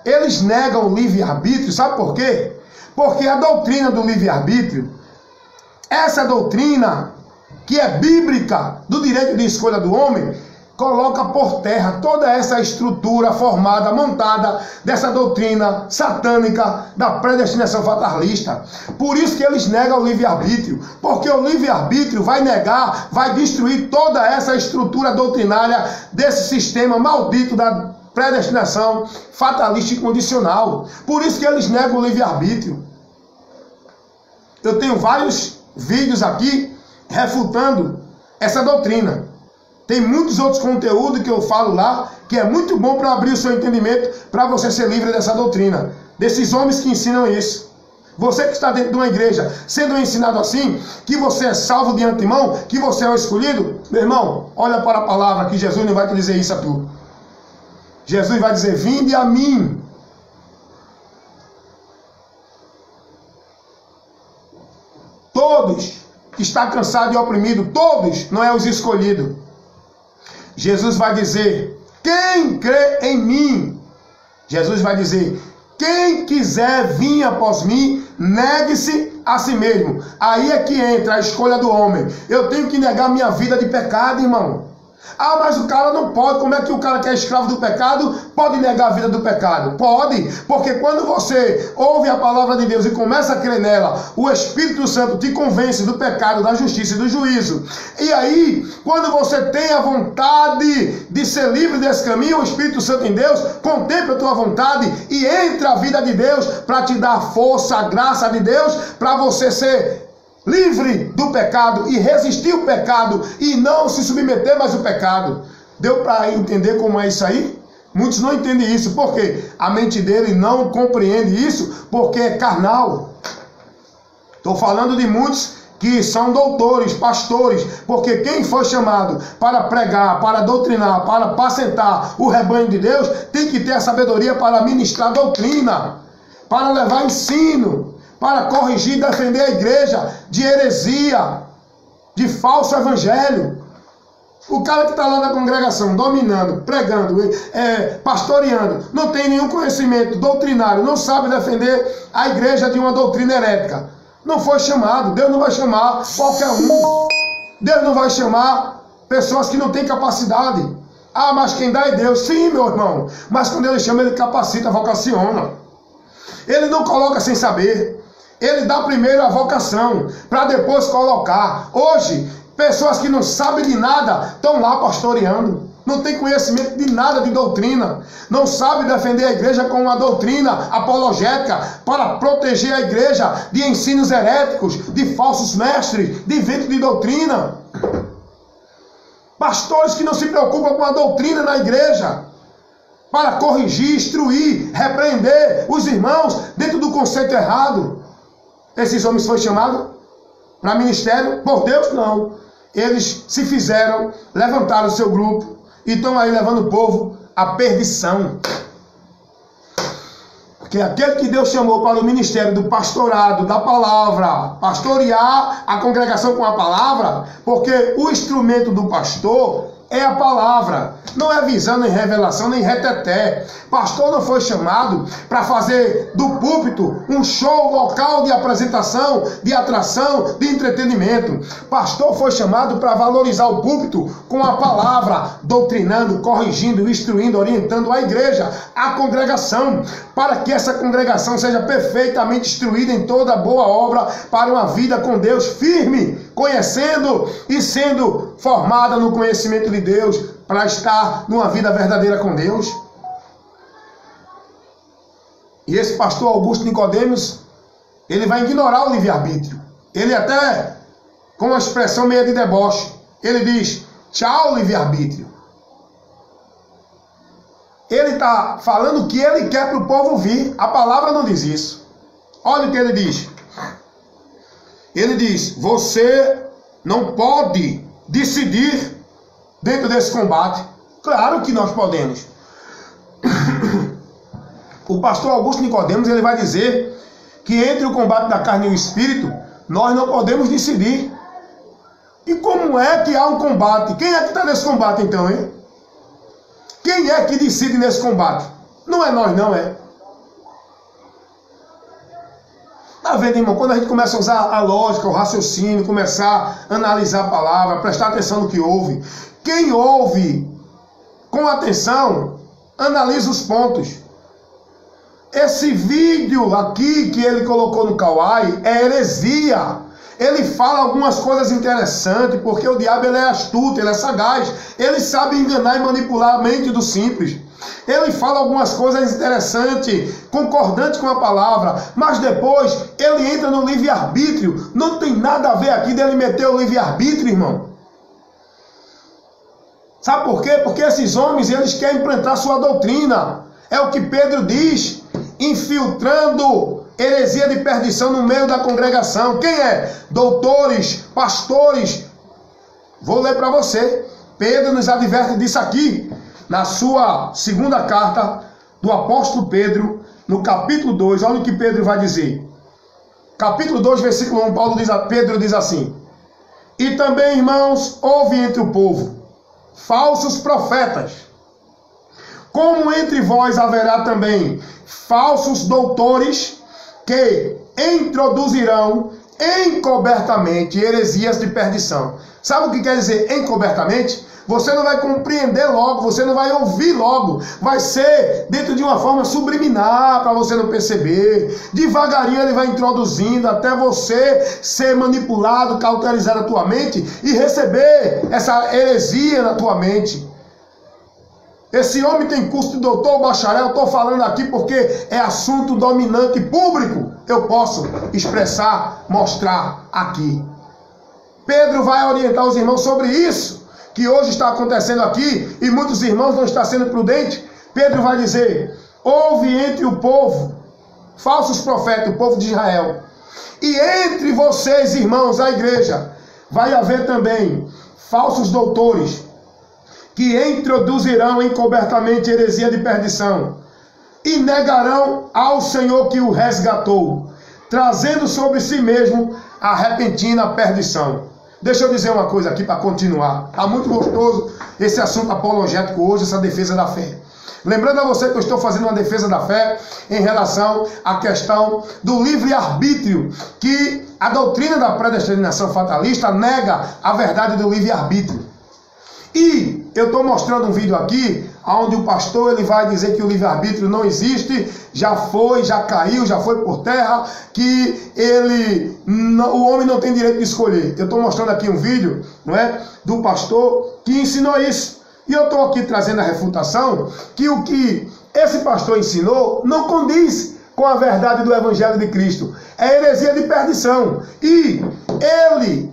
eles negam o livre-arbítrio, sabe por quê? Porque a doutrina do livre-arbítrio, essa doutrina que é bíblica do direito de escolha do homem, coloca por terra toda essa estrutura formada, montada dessa doutrina satânica da predestinação fatalista. Por isso que eles negam o livre-arbítrio, porque o livre-arbítrio vai negar, vai destruir toda essa estrutura doutrinária desse sistema maldito da predestinação fatalista e condicional. Por isso que eles negam o livre-arbítrio. Eu tenho vários vídeos aqui refutando essa doutrina. Tem muitos outros conteúdos que eu falo lá, que é muito bom para abrir o seu entendimento, para você ser livre dessa doutrina, desses homens que ensinam isso. Você que está dentro de uma igreja, sendo ensinado assim, que você é salvo de antemão, que você é o escolhido, meu irmão, olha para a palavra que Jesus não vai te dizer isso a tu. Jesus vai dizer, vinde a mim. Todos que estão cansados e oprimidos, todos, não é os escolhidos. Jesus vai dizer, quem crê em mim? Jesus vai dizer, quem quiser vir após mim, negue-se a si mesmo. Aí é que entra a escolha do homem. Eu tenho que negar minha vida de pecado, irmão. Ah, mas o cara não pode. Como é que o cara que é escravo do pecado pode negar a vida do pecado? Pode, porque quando você ouve a palavra de Deus e começa a crer nela, o Espírito Santo te convence do pecado, da justiça e do juízo. E aí, quando você tem a vontade de ser livre desse caminho, o Espírito Santo em Deus contempla a tua vontade e entra a vida de Deus para te dar a força, a graça de Deus, para você ser livre do pecado e resistir o pecado e não se submeter mais ao pecado. Deu para entender como é isso aí? Muitos não entendem isso, porque a mente dele não compreende isso, porque é carnal. Estou falando de muitos que são doutores, pastores, porque quem foi chamado para pregar, para doutrinar, para apacentar o rebanho de Deus, tem que ter a sabedoria para ministrar doutrina, para levar ensino, para corrigir e defender a igreja de heresia, de falso evangelho. O cara que está lá na congregação, dominando, pregando, pastoreando, não tem nenhum conhecimento doutrinário, não sabe defender a igreja de uma doutrina herética. Não foi chamado. Deus não vai chamar qualquer um. Deus não vai chamar pessoas que não têm capacidade. Ah, mas quem dá é Deus. Sim, meu irmão. Mas quando Ele chama, Ele capacita, vocaciona. Ele não coloca sem saber. Ele dá primeiro a vocação, para depois colocar. Hoje, pessoas que não sabem de nada, estão lá pastoreando. Não tem conhecimento de nada de doutrina. Não sabe defender a igreja com uma doutrina apologética, para proteger a igreja de ensinos heréticos, de falsos mestres, de vento de doutrina. Pastores que não se preocupam com a doutrina na igreja, para corrigir, instruir, repreender os irmãos dentro do conceito errado. Esses homens foram chamados para ministério? Por Deus, não. Eles se fizeram, levantaram o seu grupo e estão aí levando o povo à perdição. Porque aquele que Deus chamou para o ministério do pastorado, da palavra, pastorear a congregação com a palavra, porque o instrumento do pastor é a palavra, não é visão, nem revelação, nem reteté. Pastor não foi chamado para fazer do púlpito um show local de apresentação, de atração, de entretenimento. Pastor foi chamado para valorizar o púlpito com a palavra, doutrinando, corrigindo, instruindo, orientando a igreja, a congregação, para que essa congregação seja perfeitamente instruída em toda boa obra para uma vida com Deus firme, conhecendo e sendo formada no conhecimento de Deus, para estar numa vida verdadeira com Deus. E esse pastor Augusto Nicodemos, ele vai ignorar o livre-arbítrio. Ele até, com uma expressão meio de deboche, ele diz: tchau, livre-arbítrio. Ele está falando o que ele quer para o povo ouvir. A palavra não diz isso. Olha o que ele diz. Ele diz: você não pode decidir dentro desse combate. Claro que nós podemos. O pastor Augusto Nicodemos, ele vai dizer que entre o combate da carne e o espírito, nós não podemos decidir. E como é que há um combate? Quem é que está nesse combate então, hein? Quem é que decide nesse combate? Não é nós, não é? Está vendo, irmão? Quando a gente começa a usar a lógica, o raciocínio, começar a analisar a palavra, prestar atenção no que ouve. Quem ouve com atenção, analisa os pontos. Esse vídeo aqui que ele colocou no Kawai é heresia. Ele fala algumas coisas interessantes, porque o diabo ele é astuto, ele é sagaz. Ele sabe enganar e manipular a mente do simples. Ele fala algumas coisas interessantes, concordantes com a palavra, mas depois ele entra no livre-arbítrio. Não tem nada a ver aqui dele meter o livre-arbítrio, irmão. Sabe por quê? Porque esses homens, eles querem implantar sua doutrina. É o que Pedro diz, infiltrando heresia de perdição no meio da congregação. Quem é? Doutores, pastores. Vou ler para você. Pedro nos adverte disso aqui, na sua segunda carta do apóstolo Pedro, no capítulo 2. Olha o que Pedro vai dizer. Capítulo 2, versículo 1, Pedro diz assim: e também, irmãos, houve entre o povo falsos profetas, como entre vós haverá também falsos doutores, que introduzirão encobertamente heresias de perdição. Sabe o que quer dizer encobertamente? Você não vai compreender logo, você não vai ouvir logo. Vai ser dentro de uma forma subliminar, para você não perceber. Devagarinho ele vai introduzindo até você ser manipulado, cauterizar a tua mente e receber essa heresia na tua mente. Esse homem tem curso de doutor, bacharel, estou falando aqui porque é assunto dominante público. Eu posso expressar, mostrar aqui. Pedro vai orientar os irmãos sobre isso que hoje está acontecendo aqui, e muitos irmãos não estão sendo prudentes. Pedro vai dizer: houve entre o povo falsos profetas, o povo de Israel, e entre vocês, irmãos, a igreja, vai haver também falsos doutores, que introduzirão encobertamente heresia de perdição, e negarão ao Senhor que o resgatou, trazendo sobre si mesmo a repentina perdição. Deixa eu dizer uma coisa aqui para continuar. Está muito gostoso esse assunto apologético hoje, essa defesa da fé. Lembrando a você que eu estou fazendo uma defesa da fé em relação à questão do livre-arbítrio, que a doutrina da predestinação fatalista nega a verdade do livre-arbítrio. E eu estou mostrando um vídeo aqui, onde o pastor ele vai dizer que o livre-arbítrio não existe, já foi, já caiu, já foi por terra, que o homem não tem direito de escolher. Eu estou mostrando aqui um vídeo, não é, do pastor que ensinou isso. E eu estou aqui trazendo a refutação que o que esse pastor ensinou não condiz com a verdade do Evangelho de Cristo. É heresia de perdição. E ele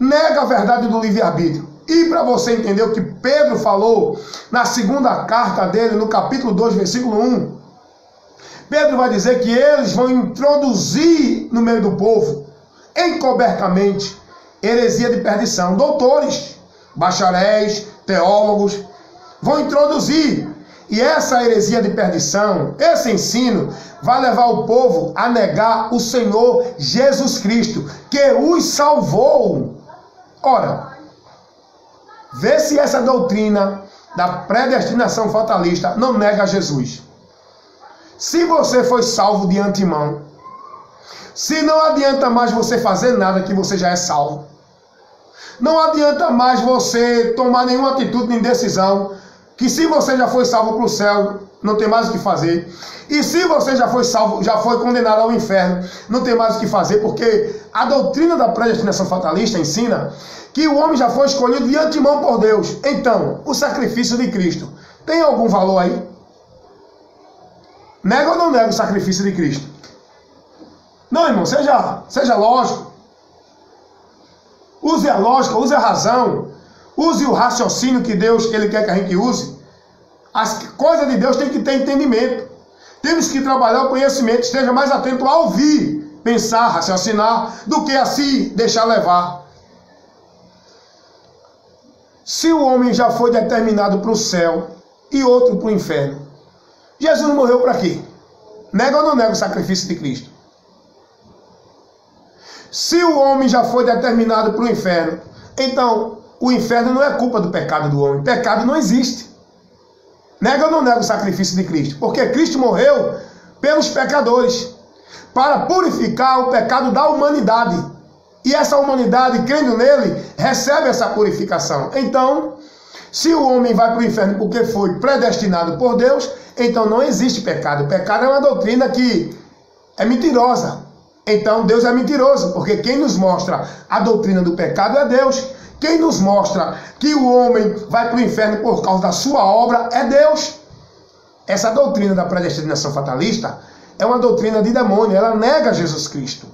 nega a verdade do livre-arbítrio. E para você entender o que Pedro falou na segunda carta dele, no capítulo 2, versículo 1, Pedro vai dizer que eles vão introduzir no meio do povo, encobertamente, heresia de perdição. Doutores, bacharéis, teólogos, vão introduzir. E essa heresia de perdição, esse ensino, vai levar o povo a negar o Senhor Jesus Cristo, que os salvou. Ora, vê se essa doutrina da predestinação fatalista não nega Jesus. Se você foi salvo de antemão, se não adianta mais você fazer nada que você já é salvo, não adianta mais você tomar nenhuma atitude nem decisão, que se você já foi salvo para o céu, não tem mais o que fazer. E se você já foi salvo, já foi condenado ao inferno, não tem mais o que fazer, porque a doutrina da predestinação fatalista ensina que o homem já foi escolhido de antemão por Deus. Então, o sacrifício de Cristo tem algum valor aí? Nega ou não nega o sacrifício de Cristo? Não, irmão, seja lógico. Use a lógica, use a razão, use o raciocínio que Deus ele quer que a gente use. As coisas de Deus tem que ter entendimento. Temos que trabalhar o conhecimento, esteja mais atento a ouvir, pensar, raciocinar, do que a se deixar levar. Se o homem já foi determinado para o céu e outro para o inferno, Jesus morreu para quê? Nega ou não nega o sacrifício de Cristo? Se o homem já foi determinado para o inferno, então o inferno não é culpa do pecado do homem. Pecado não existe. Nega ou não nega o sacrifício de Cristo? Porque Cristo morreu pelos pecadores, para purificar o pecado da humanidade. E essa humanidade, crendo nele, recebe essa purificação. Então, se o homem vai para o inferno porque foi predestinado por Deus, então não existe pecado. O pecado é uma doutrina que é mentirosa. Então Deus é mentiroso, porque quem nos mostra a doutrina do pecado é Deus. Quem nos mostra que o homem vai para o inferno por causa da sua obra é Deus. Essa doutrina da predestinação fatalista é uma doutrina de demônio, ela nega Jesus Cristo.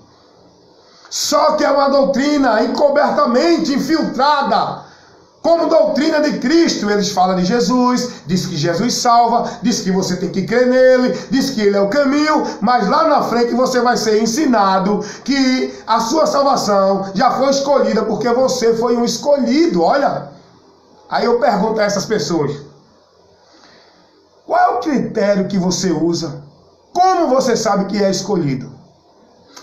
Só que é uma doutrina encobertamente infiltrada como doutrina de Cristo. Eles falam de Jesus, diz que Jesus salva, diz que você tem que crer nele, diz que ele é o caminho, mas lá na frente você vai ser ensinado que a sua salvação já foi escolhida porque você foi um escolhido. Olha, aí eu pergunto a essas pessoas: qual é o critério que você usa? Como você sabe que é escolhido?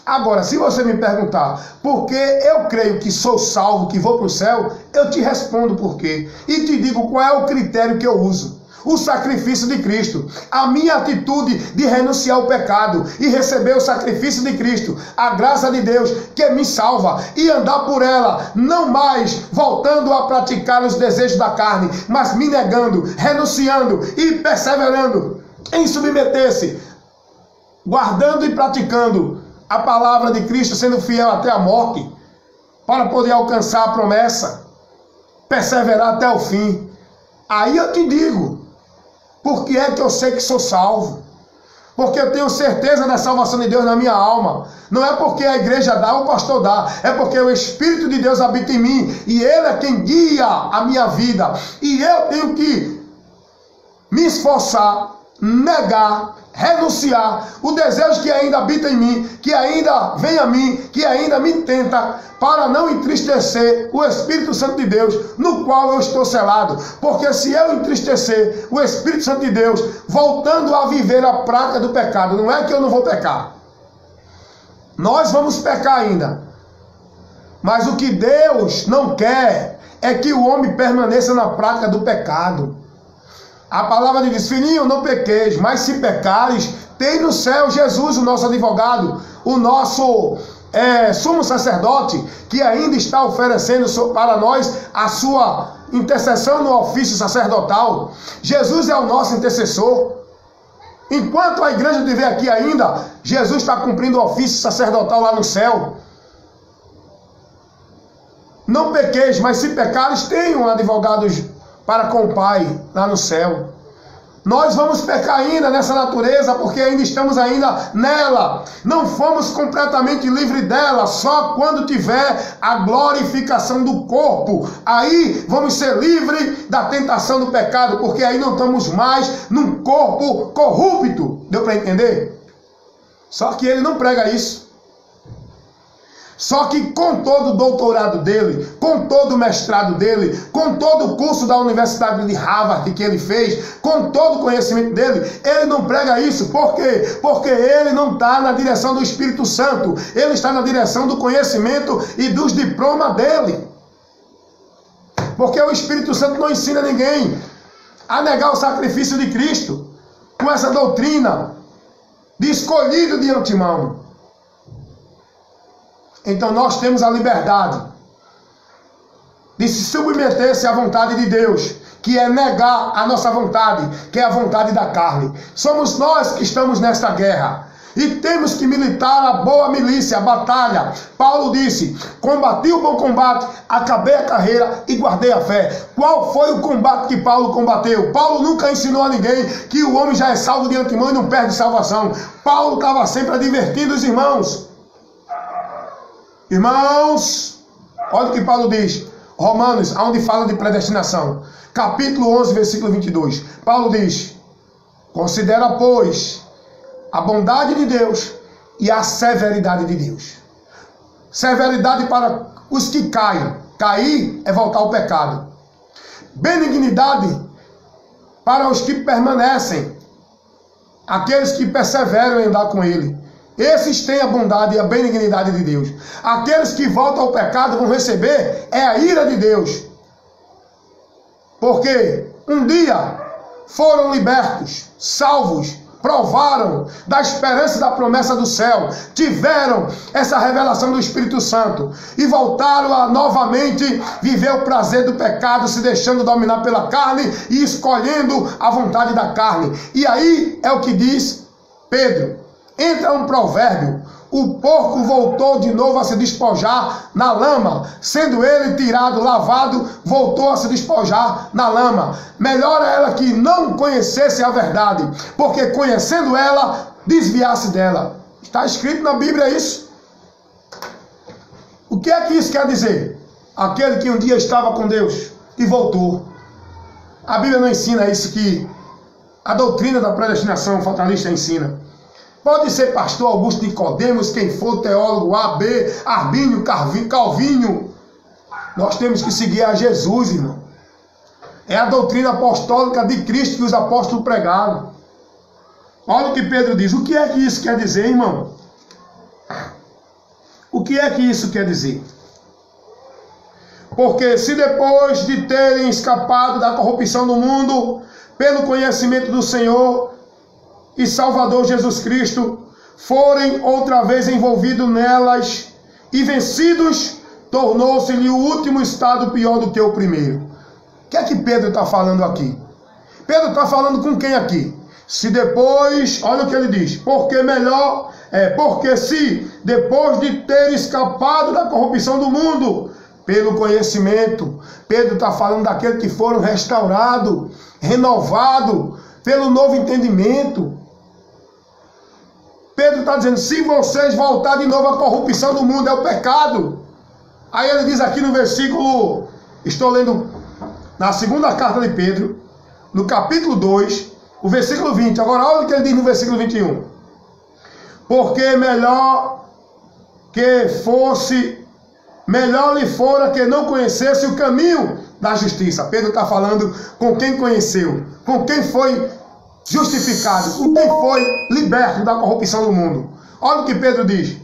Agora, se você me perguntar por que eu creio que sou salvo, que vou para o céu, eu te respondo por quê. E te digo qual é o critério que eu uso. o sacrifício de Cristo, a minha atitude de renunciar ao pecado e receber o sacrifício de Cristo, a graça de Deus que me salva, e andar por ela, não mais voltando a praticar os desejos da carne, mas me negando, renunciando e perseverando em submeter-se, guardando e praticando a palavra de Cristo, sendo fiel até a morte, para poder alcançar a promessa, perseverar até o fim. Aí eu te digo, por que é que eu sei que sou salvo? Porque eu tenho certeza da salvação de Deus na minha alma. Não é porque a igreja dá, o pastor dá. É porque o Espírito de Deus habita em mim. E Ele é quem guia a minha vida. E eu tenho que me esforçar, negar, renunciar o desejo que ainda habita em mim, que ainda vem a mim, que ainda me tenta, para não entristecer o Espírito Santo de Deus, no qual eu estou selado. Porque se eu entristecer o Espírito Santo de Deus, voltando a viver a prática do pecado, não é que eu não vou pecar. Nós vamos pecar ainda. Mas o que Deus não quer é que o homem permaneça na prática do pecado. A palavra diz: filhinho, não pequeis, mas se pecares, tem no céu Jesus, o nosso advogado, o nosso sumo sacerdote, que ainda está oferecendo para nós a sua intercessão no ofício sacerdotal. Jesus é o nosso intercessor. Enquanto a igreja estiver aqui ainda, Jesus está cumprindo o ofício sacerdotal lá no céu. Não pequeis, mas se pecares, tenham advogados para com o Pai lá no céu. Nós vamos pecar ainda nessa natureza, porque ainda estamos ainda nela. Não fomos completamente livres dela, só quando tiver a glorificação do corpo. Aí vamos ser livres da tentação do pecado, porque aí não estamos mais num corpo corrupto. Deu para entender? Só que ele não prega isso. Só que com todo o doutorado dele, com todo o mestrado dele, com todo o curso da Universidade de Harvard que ele fez, com todo o conhecimento dele, ele não prega isso. Por quê? Porque ele não está na direção do Espírito Santo. Ele está na direção do conhecimento e dos diplomas dele. Porque o Espírito Santo não ensina ninguém a negar o sacrifício de Cristo com essa doutrina de escolhido de antemão. Então nós temos a liberdade de se submeter-se à vontade de Deus, que é negar a nossa vontade, que é a vontade da carne. Somos nós que estamos nesta guerra. E temos que militar a boa milícia, a batalha. Paulo disse: combati o bom combate, acabei a carreira e guardei a fé. Qual foi o combate que Paulo combateu? Paulo nunca ensinou a ninguém que o homem já é salvo de antemão e não perde salvação. Paulo estava sempre advertindo os irmãos. Irmãos, olha o que Paulo diz, Romanos, onde fala de predestinação, capítulo 11, versículo 22. Paulo diz: considera, pois, a bondade de Deus e a severidade de Deus. Severidade para os que caem. Cair é voltar ao pecado. Benignidade para os que permanecem, aqueles que perseveram em andar com ele. Esses têm a bondade e a benignidade de Deus. Aqueles que voltam ao pecado vão receber a ira de Deus. Porque um dia foram libertos, salvos, provaram da esperança da promessa do céu, tiveram essa revelação do Espírito Santo e voltaram a novamente viver o prazer do pecado, se deixando dominar pela carne e escolhendo a vontade da carne. E aí é o que diz Pedro. Entra um provérbio: o porco voltou de novo a se despojar na lama, sendo ele tirado, lavado, voltou a se despojar na lama. Melhor era que não conhecesse a verdade, porque conhecendo ela, desviasse dela. Está escrito na Bíblia isso. O que é que isso quer dizer? Aquele que um dia estava com Deus e voltou. A Bíblia não ensina isso que a doutrina da predestinação fatalista ensina. Pode ser pastor Augusto Nicodemos, quem for, teólogo A, B, Arbínio, Calvinho. Nós temos que seguir a Jesus, irmão. É a doutrina apostólica de Cristo que os apóstolos pregaram. Olha o que Pedro diz. O que é que isso quer dizer, irmão? O que é que isso quer dizer? Porque se depois de terem escapado da corrupção do mundo pelo conhecimento do Senhor e Salvador Jesus Cristo, forem outra vez envolvidos nelas e vencidos, tornou-se-lhe o último estado pior do que o primeiro. O que é que Pedro está falando aqui? Pedro está falando com quem aqui? Se depois, olha o que ele diz, porque se depois de ter escapado da corrupção do mundo, pelo conhecimento, Pedro está falando daqueles que foram restaurados, renovados, pelo novo entendimento. Pedro está dizendo, se vocês voltarem de novo à corrupção do mundo, é o pecado. Aí ele diz aqui no versículo, estou lendo na segunda carta de Pedro, no capítulo 2, o versículo 20. Agora olha o que ele diz no versículo 21. Porque melhor lhe fora que não conhecesse o caminho da justiça. Pedro está falando com quem conheceu, com quem foi justificado, com quem foi liberto da corrupção do mundo. Olha o que Pedro diz.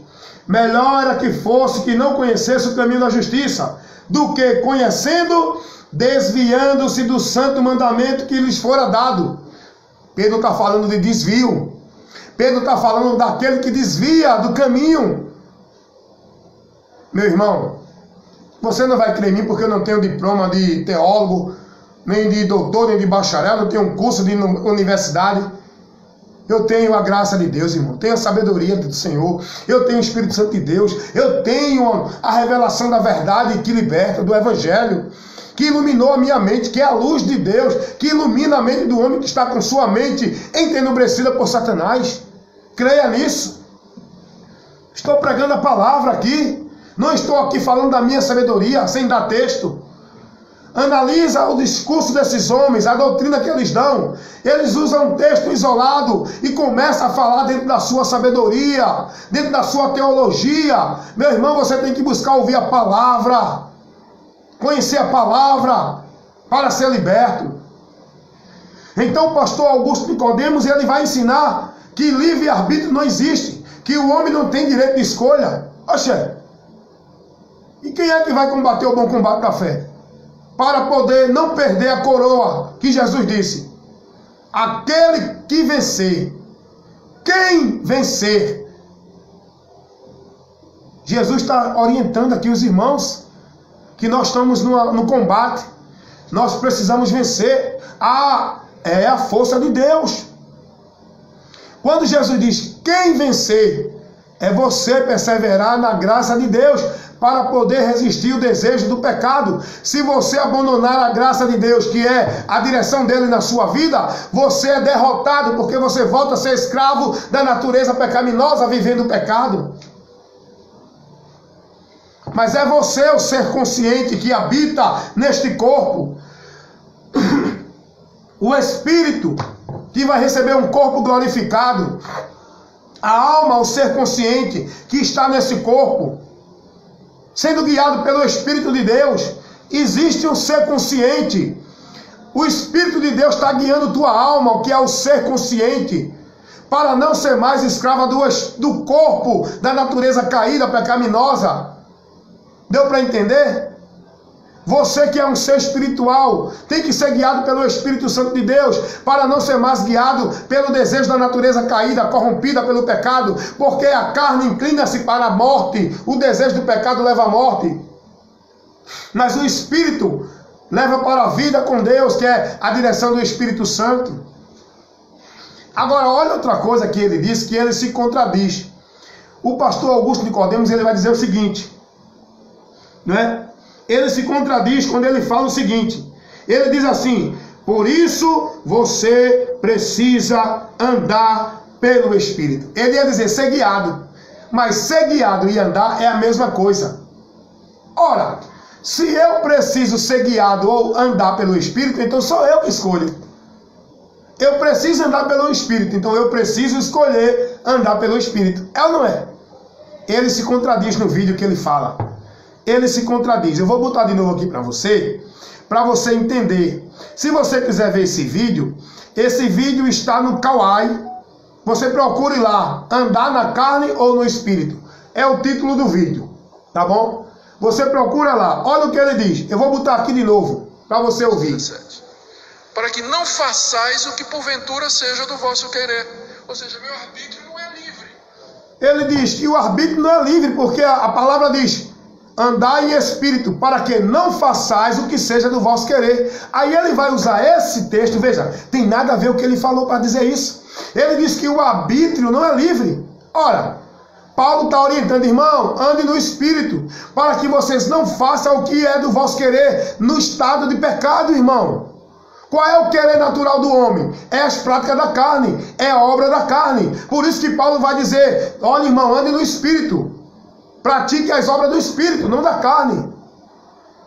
Melhor era que fosse que não conhecesse o caminho da justiça, do que conhecendo, desviando-se do santo mandamento que lhes fora dado. Pedro está falando de desvio. Pedro está falando daquele que desvia do caminho. Meu irmão, você não vai crer em mim porque eu não tenho diploma de teólogo, nem de doutor, nem de bacharel, não tenho um curso de universidade. Eu tenho a graça de Deus, irmão. Tenho a sabedoria do Senhor. Eu tenho o Espírito Santo de Deus. Eu tenho a revelação da verdade que liberta, do Evangelho, que iluminou a minha mente, que é a luz de Deus, que ilumina a mente do homem que está com sua mente entenebrecida por Satanás. Creia nisso. Estou pregando a palavra aqui. Não estou aqui falando da minha sabedoria, sem dar texto. Analisa o discurso desses homens, a doutrina que eles dão. Eles usam um texto isolado e começam a falar dentro da sua sabedoria, dentro da sua teologia. Meu irmão, você tem que buscar ouvir a palavra, conhecer a palavra para ser liberto. Então o pastor Augusto Nicodemos, ele vai ensinar que livre-arbítrio não existe, que o homem não tem direito de escolha. Oxe, e quem é que vai combater o bom combate da fé? Para poder não perder a coroa que Jesus disse. Aquele que vencer. Quem vencer? Jesus está orientando aqui os irmãos que nós estamos no combate. Nós precisamos vencer. É a força de Deus. Quando Jesus diz quem vencer, é você perseverar na graça de Deus para poder resistir o desejo do pecado. Se você abandonar a graça de Deus, que é a direção dele na sua vida, você é derrotado, porque você volta a ser escravo da natureza pecaminosa, vivendo o pecado. Mas é você o ser consciente que habita neste corpo. O espírito que vai receber um corpo glorificado. A alma, o ser consciente que está nesse corpo, sendo guiado pelo Espírito de Deus. Existe um ser consciente. O Espírito de Deus está guiando tua alma, que é o ser consciente, para não ser mais escrava do corpo, da natureza caída, pecaminosa. Deu para entender? Você que é um ser espiritual, tem que ser guiado pelo Espírito Santo de Deus, para não ser mais guiado pelo desejo da natureza caída, corrompida pelo pecado, porque a carne inclina-se para a morte, o desejo do pecado leva à morte. Mas o Espírito leva para a vida com Deus, que é a direção do Espírito Santo. Agora, olha outra coisa que ele diz, que ele se contradiz. O pastor Augusto Nicodemos, ele vai dizer o seguinte, né? Ele se contradiz quando ele fala o seguinte. Ele diz assim: por isso você precisa andar pelo Espírito. Ele ia dizer ser guiado, mas ser guiado e andar é a mesma coisa. Ora, se eu preciso ser guiado ou andar pelo Espírito, então sou eu que escolho. Eu preciso andar pelo Espírito, então eu preciso escolher andar pelo Espírito. É ou não é? Ele se contradiz no vídeo que ele fala. Ele se contradiz. Eu vou botar de novo aqui para você entender. Se você quiser ver esse vídeo está no Kawai. Você procure lá, andar na carne ou no espírito. É o título do vídeo, tá bom? Você procura lá, olha o que ele diz. Eu vou botar aqui de novo, para você ouvir. 17. para que não façais o que porventura seja do vosso querer. Ou seja, meu arbítrio não é livre. Ele diz que o arbítrio não é livre, porque a palavra diz: andai em espírito, para que não façais o que seja do vosso querer. Aí ele vai usar esse texto, veja, tem nada a ver o que ele falou para dizer isso. Ele diz que o arbítrio não é livre. Ora, Paulo está orientando, irmão, ande no espírito, para que vocês não façam o que é do vosso querer, no estado de pecado, irmão. Qual é o querer natural do homem? É as práticas da carne, é a obra da carne. Por isso que Paulo vai dizer: olha, irmão, ande no espírito. Pratique as obras do espírito, não da carne.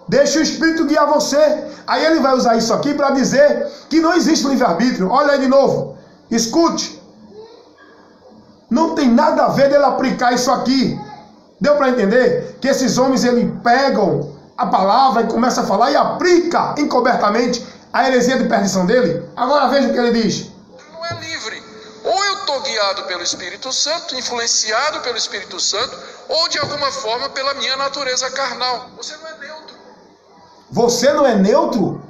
Deixe o espírito guiar você. Aí ele vai usar isso aqui para dizer que não existe livre-arbítrio. Olha aí de novo. Escute. Não tem nada a ver dele aplicar isso aqui. Deu para entender? Que esses homens, eles pegam a palavra e começam a falar e aplica encobertamente a heresia de perdição dele. Agora veja o que ele diz. Não é livre. Ou eu estou guiado pelo Espírito Santo, influenciado pelo Espírito Santo, ou de alguma forma pela minha natureza carnal. Você não é neutro. Você não é neutro?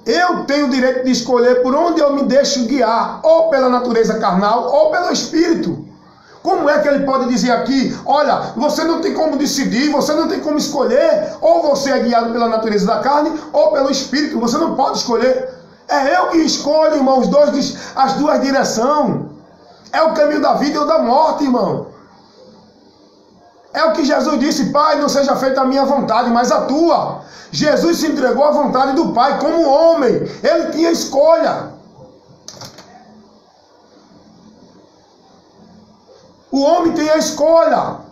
Eu tenho o direito de escolher por onde eu me deixo guiar, ou pela natureza carnal, ou pelo Espírito. Como é que ele pode dizer aqui: olha, você não tem como decidir, você não tem como escolher, ou você é guiado pela natureza da carne, ou pelo Espírito, você não pode escolher. É eu que escolho, irmão, as duas direções. É o caminho da vida ou da morte, irmão. É o que Jesus disse: Pai, não seja feita a minha vontade, mas a tua. Jesus se entregou à vontade do Pai como homem. Ele tinha escolha. O homem tem a escolha.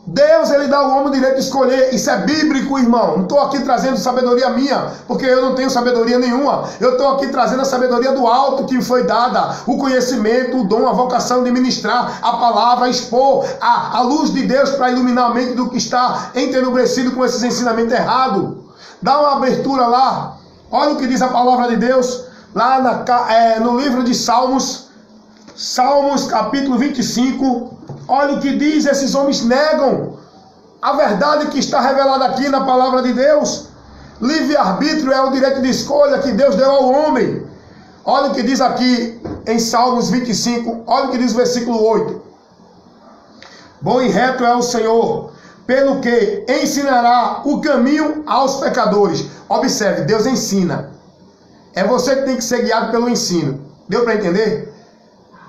Deus, ele dá ao homem o direito de escolher. Isso é bíblico, irmão. Não estou aqui trazendo sabedoria minha, porque eu não tenho sabedoria nenhuma. Eu estou aqui trazendo a sabedoria do alto que me foi dada, o conhecimento, o dom, a vocação de ministrar a palavra, expor a luz de Deus para iluminar a mente do que está entenebrecido com esses ensinamentos errados. Dá uma abertura lá. Olha o que diz a palavra de Deus lá no livro de Salmos. Salmos capítulo 25. Olha o que diz: esses homens negam a verdade que está revelada aqui na palavra de Deus. Livre-arbítrio é o direito de escolha que Deus deu ao homem. Olha o que diz aqui em Salmos 25. Olha o que diz o versículo 8. Bom e reto é o Senhor, pelo que ensinará o caminho aos pecadores. Observe, Deus ensina. É você que tem que ser guiado pelo ensino. Deu para entender?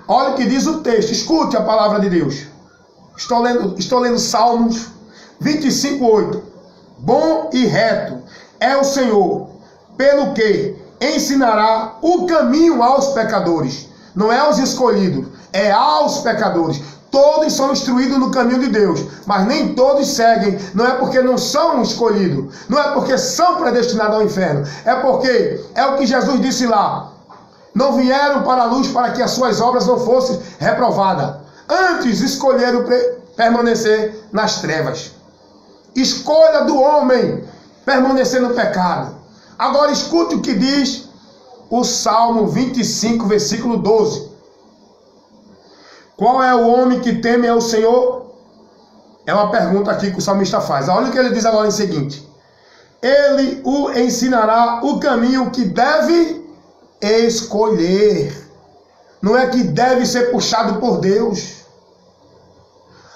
Olha o que diz o texto, escute a palavra de Deus. Estou lendo Salmos 25, 8. Bom e reto é o Senhor, pelo que ensinará o caminho aos pecadores. Não é aos escolhidos, é aos pecadores. Todos são instruídos no caminho de Deus, mas nem todos seguem. Não é porque não são escolhidos, não é porque são predestinados ao inferno. É porque é o que Jesus disse lá: não vieram para a luz para que as suas obras não fossem reprovadas. Antes escolheram permanecer nas trevas. Escolha do homem permanecer no pecado. Agora escute o que diz o Salmo 25, versículo 12. Qual é o homem que teme ao Senhor? É uma pergunta aqui que o salmista faz. Olha o que ele diz agora em seguinte: ele o ensinará o caminho que deve escolher. Não é que deve ser puxado por Deus.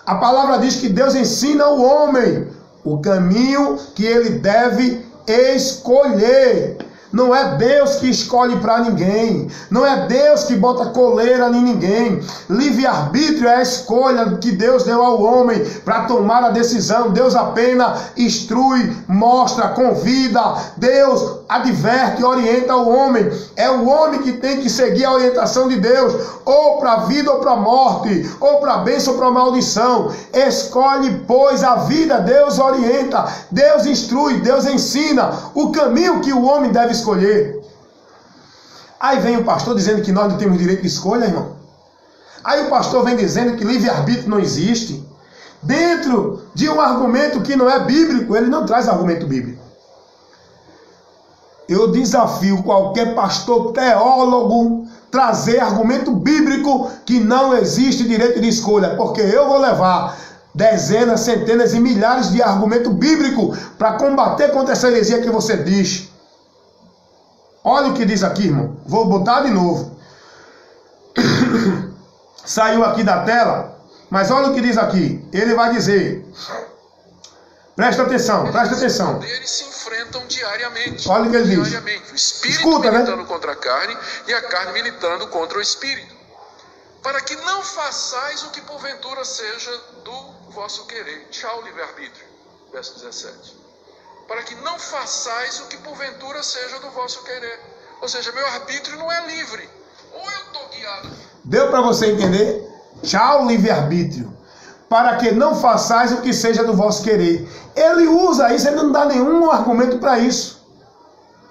A palavra diz que Deus ensina ao homem o caminho que ele deve escolher. Não é Deus que escolhe para ninguém. Não é Deus que bota coleira em ninguém. Livre-arbítrio é a escolha que Deus deu ao homem para tomar a decisão. Deus apenas instrui, mostra, convida. Deus adverte, orienta o homem. É o homem que tem que seguir a orientação de Deus, ou para a vida ou para a morte, ou para a bênção ou para a maldição. Escolhe, pois, a vida. Deus orienta, Deus instrui, Deus ensina o caminho que o homem deve escolher. Aí vem o pastor dizendo que nós não temos direito de escolha, irmão. Aí o pastor vem dizendo que livre-arbítrio não existe. Dentro de um argumento que não é bíblico, ele não traz argumento bíblico. Eu desafio qualquer pastor teólogo trazer argumento bíblico que não existe direito de escolha, porque eu vou levar dezenas, centenas e milhares de argumentos bíblicos para combater contra essa heresia que você diz. Olha o que diz aqui, irmão. Vou botar de novo. Saiu aqui da tela, mas olha o que diz aqui. Ele vai dizer... Presta atenção, presta atenção. Eles se enfrentam diariamente. Olha o que ele diz. O espírito militando contra a carne e a carne militando contra o espírito. Para que não façais o que porventura seja do vosso querer. Tchau, livre-arbítrio. Verso 17. Para que não façais o que porventura seja do vosso querer. Ou seja, meu arbítrio não é livre. Ou eu estou guiado. Deu para você entender? Tchau, livre-arbítrio. Para que não façais o que seja do vosso querer. Ele usa isso, ele não dá nenhum argumento para isso.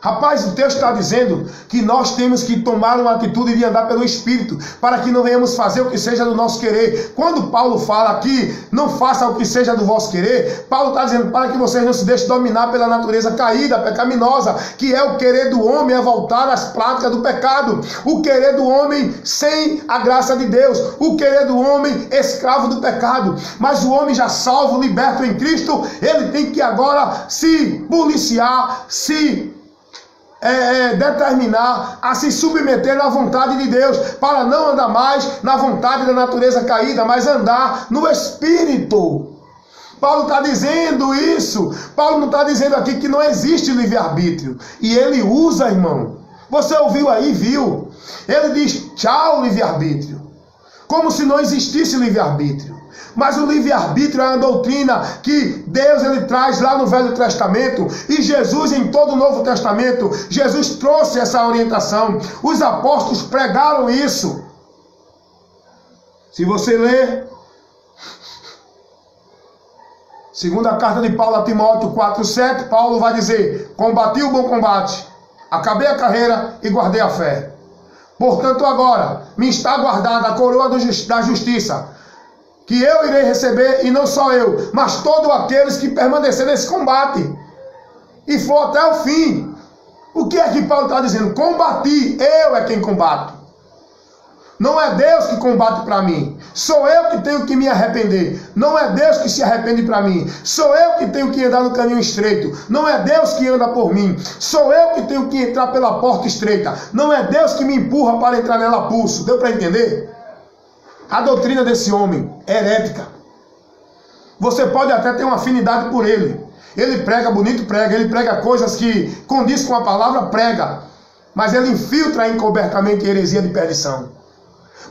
Rapaz, o texto está dizendo que nós temos que tomar uma atitude de andar pelo Espírito, para que não venhamos fazer o que seja do nosso querer. Quando Paulo fala aqui, não faça o que seja do vosso querer, Paulo está dizendo para que vocês não se deixem dominar pela natureza caída, pecaminosa, que é o querer do homem a voltar às práticas do pecado, o querer do homem sem a graça de Deus, o querer do homem escravo do pecado. Mas o homem já salvo, liberto em Cristo, ele tem que agora se policiar, determinar a se submeter à vontade de Deus, para não andar mais na vontade da natureza caída, mas andar no Espírito. Paulo está dizendo isso. Paulo não está dizendo aqui que não existe livre-arbítrio. E ele usa, irmão. Você ouviu aí, viu? Ele diz tchau, livre-arbítrio. Como se não existisse livre-arbítrio. Mas o livre-arbítrio é uma doutrina que Deus ele traz lá no Velho Testamento, e Jesus em todo o Novo Testamento, Jesus trouxe essa orientação. Os apóstolos pregaram isso. Se você ler segunda carta de Paulo a Timóteo 4,7, Paulo vai dizer: combati o bom combate, acabei a carreira e guardei a fé. Portanto agora me está guardada a coroa da justiça, que eu irei receber, e não só eu, mas todos aqueles que permanecerem nesse combate e for até o fim. O que é que Paulo está dizendo? Combati, eu é quem combato. Não é Deus que combate para mim. Sou eu que tenho que me arrepender. Não é Deus que se arrepende para mim. Sou eu que tenho que andar no caminho estreito. Não é Deus que anda por mim. Sou eu que tenho que entrar pela porta estreita. Não é Deus que me empurra para entrar nela a pulso. Deu para entender? A doutrina desse homem é herética. Você pode até ter uma afinidade por ele. Ele prega bonito, prega. Ele prega coisas que condiz com a palavra, prega. Mas ele infiltra encobertamente heresia de perdição.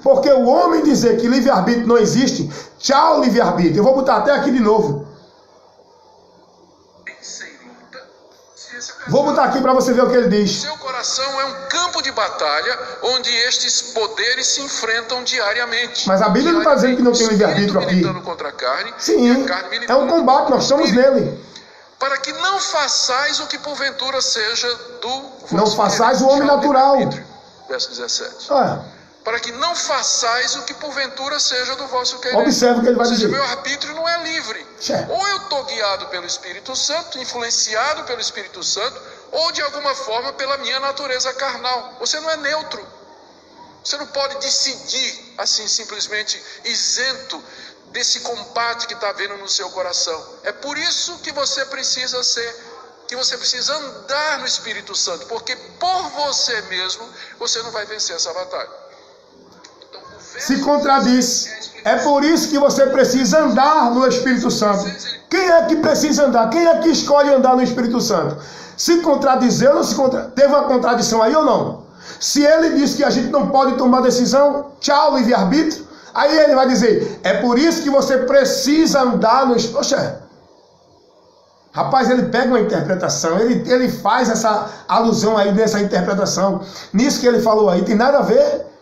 Porque o homem dizer que livre-arbítrio não existe, tchau livre-arbítrio. Eu vou botar até aqui de novo. Vou botar aqui para você ver o que ele diz. Seu coração é um campo de batalha onde estes poderes se enfrentam diariamente. Mas a Bíblia não está dizendo que não tem livre-arbítrio aqui. Contra a carne, sim, é um combate, nós estamos nele. Para que não façais o que porventura seja do vosso não façais o homem natural. Verso 17. Para que não façais o que porventura seja do vosso querer. Observe o que ele vai dizer. Meu arbítrio não é livre. Ou eu estou guiado pelo Espírito Santo, influenciado pelo Espírito Santo, ou de alguma forma pela minha natureza carnal. Você não é neutro. Você não pode decidir assim simplesmente isento desse combate que está havendo no seu coração. É por isso que você precisa andar no Espírito Santo, porque por você mesmo você não vai vencer essa batalha. Se contradiz. É por isso que você precisa andar no Espírito Santo. Quem é que precisa andar? Quem é que escolhe andar no Espírito Santo? Se contradizer ou não se contradizer? Teve uma contradição aí ou não? Se ele diz que a gente não pode tomar decisão, tchau, livre-arbítrio. Aí ele vai dizer, é por isso que você precisa andar no Espírito. Poxa, rapaz, ele pega uma interpretação, ele faz essa alusão aí nessa interpretação. Nisso que ele falou aí, tem nada a ver.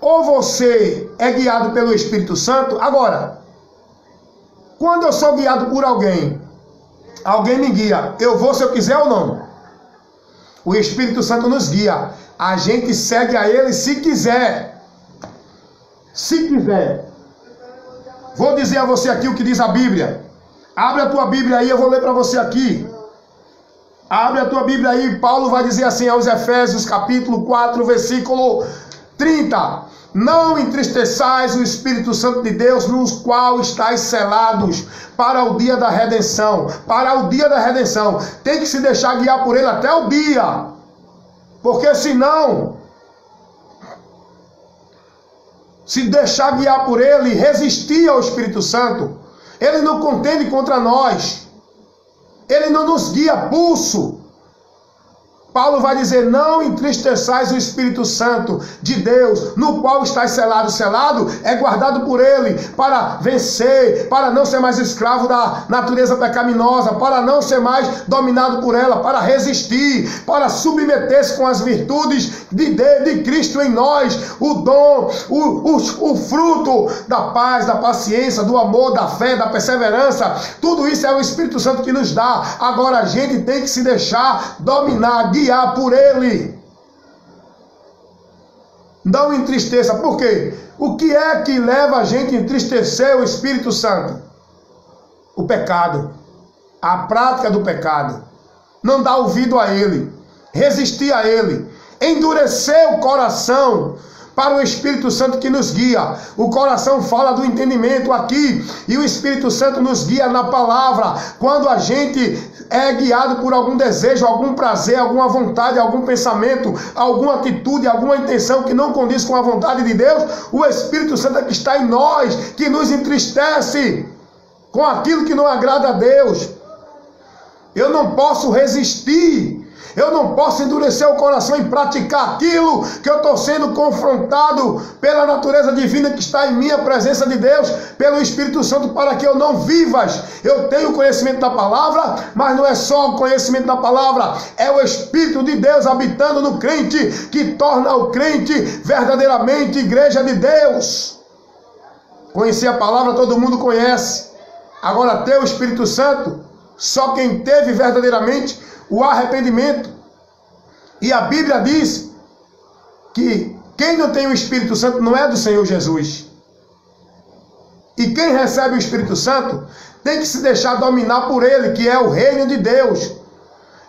Ou você é guiado pelo Espírito Santo. Agora, quando eu sou guiado por alguém me guia, eu vou se eu quiser ou não? O Espírito Santo nos guia. A gente segue a ele se quiser. Se quiser. Vou dizer a você aqui o que diz a Bíblia. Abre a tua Bíblia aí, eu vou ler para você aqui. Abre a tua Bíblia aí, Paulo vai dizer assim aos Efésios, capítulo 4, versículo 30. Não entristeçais o Espírito Santo de Deus, nos qual estáis selados para o dia da redenção. Para o dia da redenção. Tem que se deixar guiar por ele até o dia. Porque senão, se deixar guiar por ele e resistir ao Espírito Santo, ele não contende contra nós. Ele não nos guia pulso. Paulo vai dizer, não entristeçais o Espírito Santo de Deus, no qual estáis selado. Selado é guardado por ele para vencer, para não ser mais escravo da natureza pecaminosa, para não ser mais dominado por ela, para resistir, para submeter-se com as virtudes de Cristo em nós, o dom, o fruto da paz, da paciência, do amor, da fé, da perseverança. Tudo isso é o Espírito Santo que nos dá. Agora a gente tem que se deixar dominar, guiar por ele. Não entristeça. Por quê? O que é que leva a gente a entristecer o Espírito Santo? O pecado. A prática do pecado. Não dar ouvido a ele. Resistir a ele. Endurecer o coração para o Espírito Santo que nos guia. O coração fala do entendimento aqui, e o Espírito Santo nos guia na palavra. Quando a gente é guiado por algum desejo, algum prazer, alguma vontade, algum pensamento, alguma atitude, alguma intenção que não condiz com a vontade de Deus, o Espírito Santo é que está em nós, que nos entristece com aquilo que não agrada a Deus. Eu não posso resistir. Eu não posso endurecer o coração em praticar aquilo que eu estou sendo confrontado pela natureza divina que está em mim, a presença de Deus, pelo Espírito Santo, para que eu não vivas. Eu tenho conhecimento da palavra, mas não é só o conhecimento da palavra, é o Espírito de Deus habitando no crente, que torna o crente verdadeiramente igreja de Deus. Conhecer a palavra todo mundo conhece. Agora ter o Espírito Santo, só quem teve verdadeiramente o arrependimento. E a Bíblia diz que quem não tem o Espírito Santo não é do Senhor Jesus. E quem recebe o Espírito Santo tem que se deixar dominar por ele, que é o reino de Deus.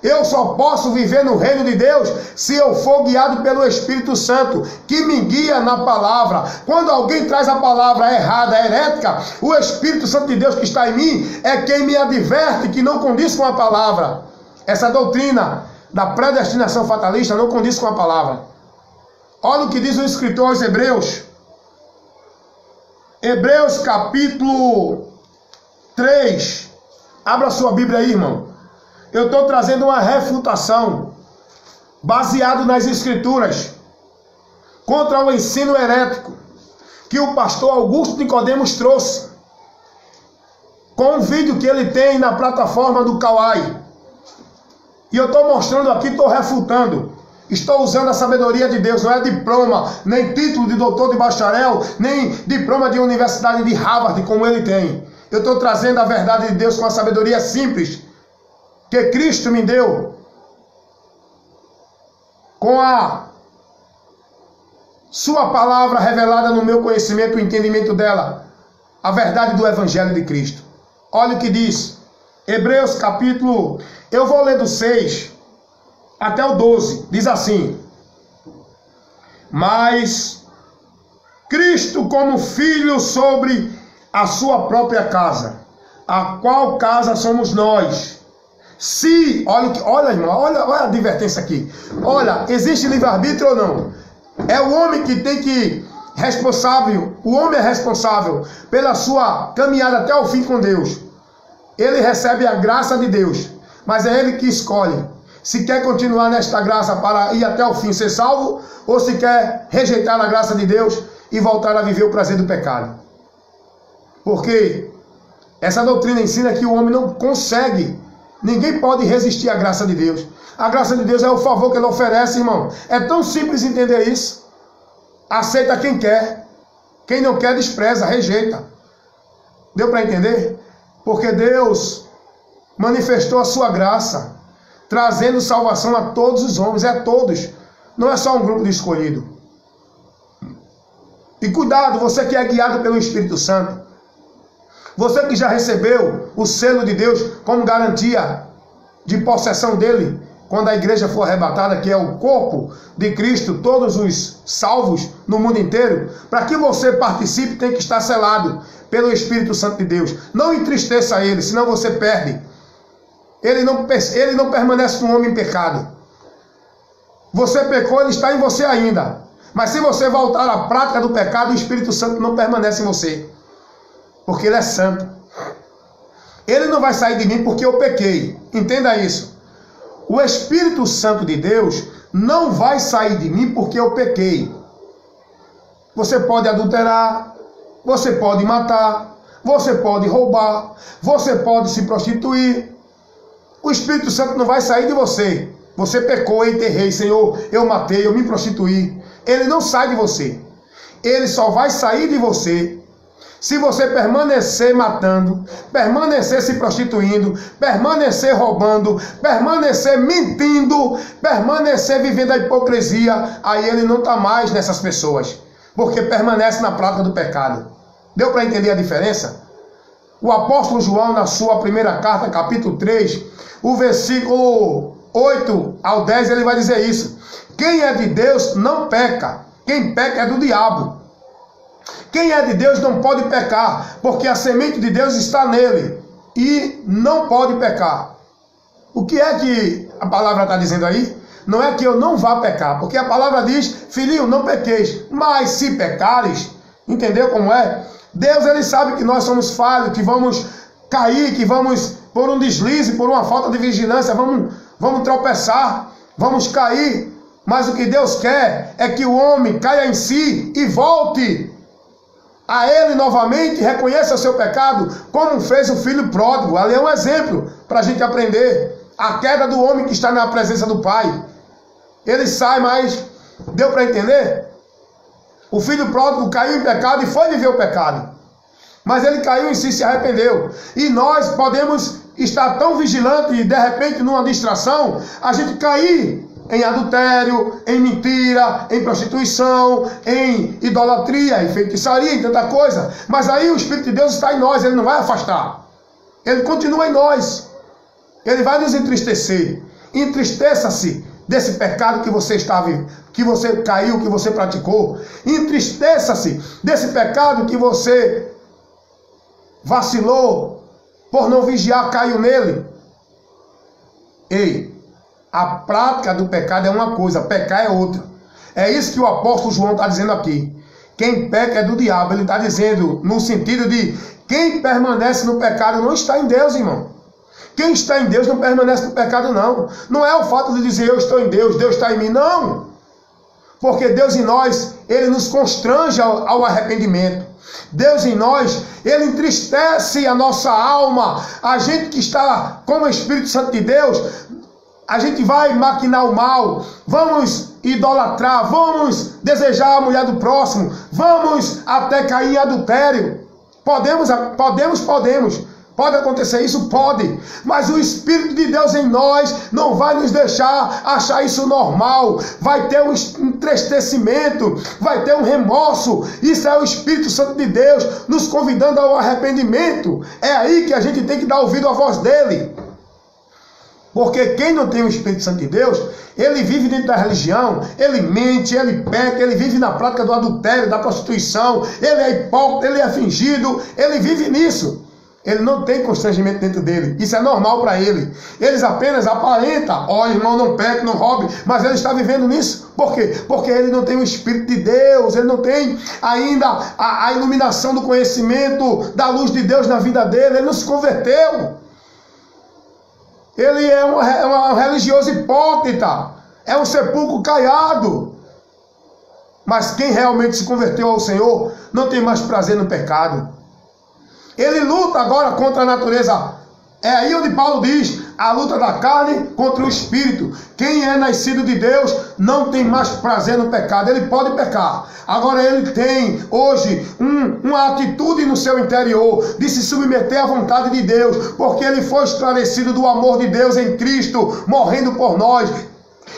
Eu só posso viver no reino de Deus se eu for guiado pelo Espírito Santo, que me guia na palavra. Quando alguém traz a palavra errada, herética, o Espírito Santo de Deus que está em mim é quem me adverte que não condiz com a palavra. Essa doutrina da predestinação fatalista não condiz com a palavra. Olha o que diz o escritor aos Hebreus. Hebreus capítulo 3. Abra sua Bíblia aí, irmão. Eu estou trazendo uma refutação baseado nas escrituras contra o ensino herético que o pastor Augusto Nicodemos trouxe com um vídeo que ele tem na plataforma do Kawai. E eu estou mostrando aqui, estou refutando. Estou usando a sabedoria de Deus. Não é diploma, nem título de doutor de bacharel, nem diploma de universidade de Harvard, como ele tem. Eu estou trazendo a verdade de Deus com a sabedoria simples que Cristo me deu, com a sua palavra revelada no meu conhecimento, o entendimento dela, a verdade do Evangelho de Cristo. Olha o que diz Hebreus capítulo, eu vou ler do 6 até o 12, diz assim: mas Cristo como filho sobre a sua própria casa, a qual casa somos nós. Se, olha irmão, olha a advertência aqui. Olha, existe livre-arbítrio ou não? É o homem que tem que o homem é responsável pela sua caminhada até o fim com Deus. Ele recebe a graça de Deus, mas é ele que escolhe se quer continuar nesta graça para ir até o fim, ser salvo, ou se quer rejeitar a graça de Deus e voltar a viver o prazer do pecado. Porque essa doutrina ensina que o homem não consegue, ninguém pode resistir à graça de Deus. A graça de Deus é o favor que ele oferece, irmão. É tão simples entender isso. Aceita quem quer. Quem não quer, despreza, rejeita. Deu para entender? Porque Deus manifestou a sua graça, trazendo salvação a todos os homens, é a todos. Não é só um grupo de escolhido. E cuidado, você que é guiado pelo Espírito Santo, você que já recebeu o selo de Deus como garantia de possessão dele, quando a igreja for arrebatada, que é o corpo de Cristo, todos os salvos no mundo inteiro, para que você participe, tem que estar selado pelo Espírito Santo de Deus. Não entristeça ele, senão você perde. Ele não permanece um homem em pecado. Você pecou, ele está em você ainda. Mas se você voltar à prática do pecado, o Espírito Santo não permanece em você. Porque ele é santo. Ele não vai sair de mim porque eu pequei. Entenda isso. O Espírito Santo de Deus não vai sair de mim porque eu pequei. Você pode adulterar, você pode matar, você pode roubar, você pode se prostituir. O Espírito Santo não vai sair de você. Você pecou, enterrei, Senhor, eu matei, eu me prostituí. Ele não sai de você. Ele só vai sair de você se você permanecer matando, permanecer se prostituindo, permanecer roubando, permanecer mentindo, permanecer vivendo a hipocrisia. Aí ele não está mais nessas pessoas, porque permanece na prática do pecado. Deu para entender a diferença? O apóstolo João, na sua primeira carta, capítulo 3, o versículo 8 ao 10, ele vai dizer isso. Quem é de Deus não peca. Quem peca é do diabo. Quem é de Deus não pode pecar, porque a semente de Deus está nele e não pode pecar. O que é que a palavra está dizendo aí? Não é que eu não vá pecar, porque a palavra diz, filhinho, não pequeis, mas se pecares, entendeu como é? Deus, ele sabe que nós somos falhos, que vamos cair, que vamos por um deslize, por uma falta de vigilância, vamos tropeçar, vamos cair. Mas o que Deus quer é que o homem caia em si e volte a ele novamente, reconheça o seu pecado, como fez o filho pródigo. Ali é um exemplo para a gente aprender. A queda do homem que está na presença do Pai. Ele sai, mas deu para entender? O filho pródigo caiu em pecado e foi viver o pecado. Mas ele caiu em si e se arrependeu. E nós podemos estar tão vigilantes e de repente numa distração, a gente cair em adultério, em mentira, em prostituição, em idolatria, em feitiçaria, em tanta coisa. Mas aí o Espírito de Deus está em nós, ele não vai afastar. Ele continua em nós. Ele vai nos entristecer. Entristeça-se desse pecado que você está vivendo, que você caiu, que você praticou. Entristeça-se desse pecado que você vacilou, por não vigiar, caiu nele. Ei, a prática do pecado é uma coisa, pecar é outra. É isso que o apóstolo João está dizendo aqui. Quem peca é do diabo. Ele está dizendo no sentido de quem permanece no pecado não está em Deus, irmão. Quem está em Deus não permanece no pecado, não. Não é o fato de dizer eu estou em Deus, Deus está em mim, não. Porque Deus em nós, ele nos constrange ao arrependimento. Deus em nós, ele entristece a nossa alma. A gente que está com o Espírito Santo de Deus, a gente vai maquinar o mal, vamos idolatrar, vamos desejar a mulher do próximo, vamos até cair em adultério. Podemos. Pode acontecer isso? Pode. Mas o Espírito de Deus em nós não vai nos deixar achar isso normal. Vai ter um entristecimento, vai ter um remorso. Isso é o Espírito Santo de Deus nos convidando ao arrependimento. É aí que a gente tem que dar ouvido à voz dele. Porque quem não tem o Espírito Santo de Deus, ele vive dentro da religião, ele mente, ele peca, ele vive na prática do adultério, da prostituição, ele é hipócrita, ele é fingido, ele vive nisso. Ele não tem constrangimento dentro dele. Isso é normal para ele. Eles apenas aparentam. Olha, irmão, não peque, não roube. Mas ele está vivendo nisso. Por quê? Porque ele não tem o Espírito de Deus. Ele não tem ainda a iluminação do conhecimento da luz de Deus na vida dele. Ele não se converteu. Ele é um religioso hipócrita. É um sepulcro caiado. Mas quem realmente se converteu ao Senhor não tem mais prazer no pecado. Ele luta agora contra a natureza. É aí onde Paulo diz, a luta da carne contra o espírito. Quem é nascido de Deus não tem mais prazer no pecado. Ele pode pecar. Agora ele tem hoje uma atitude no seu interior de se submeter à vontade de Deus. Porque ele foi esclarecido do amor de Deus em Cristo, morrendo por nós.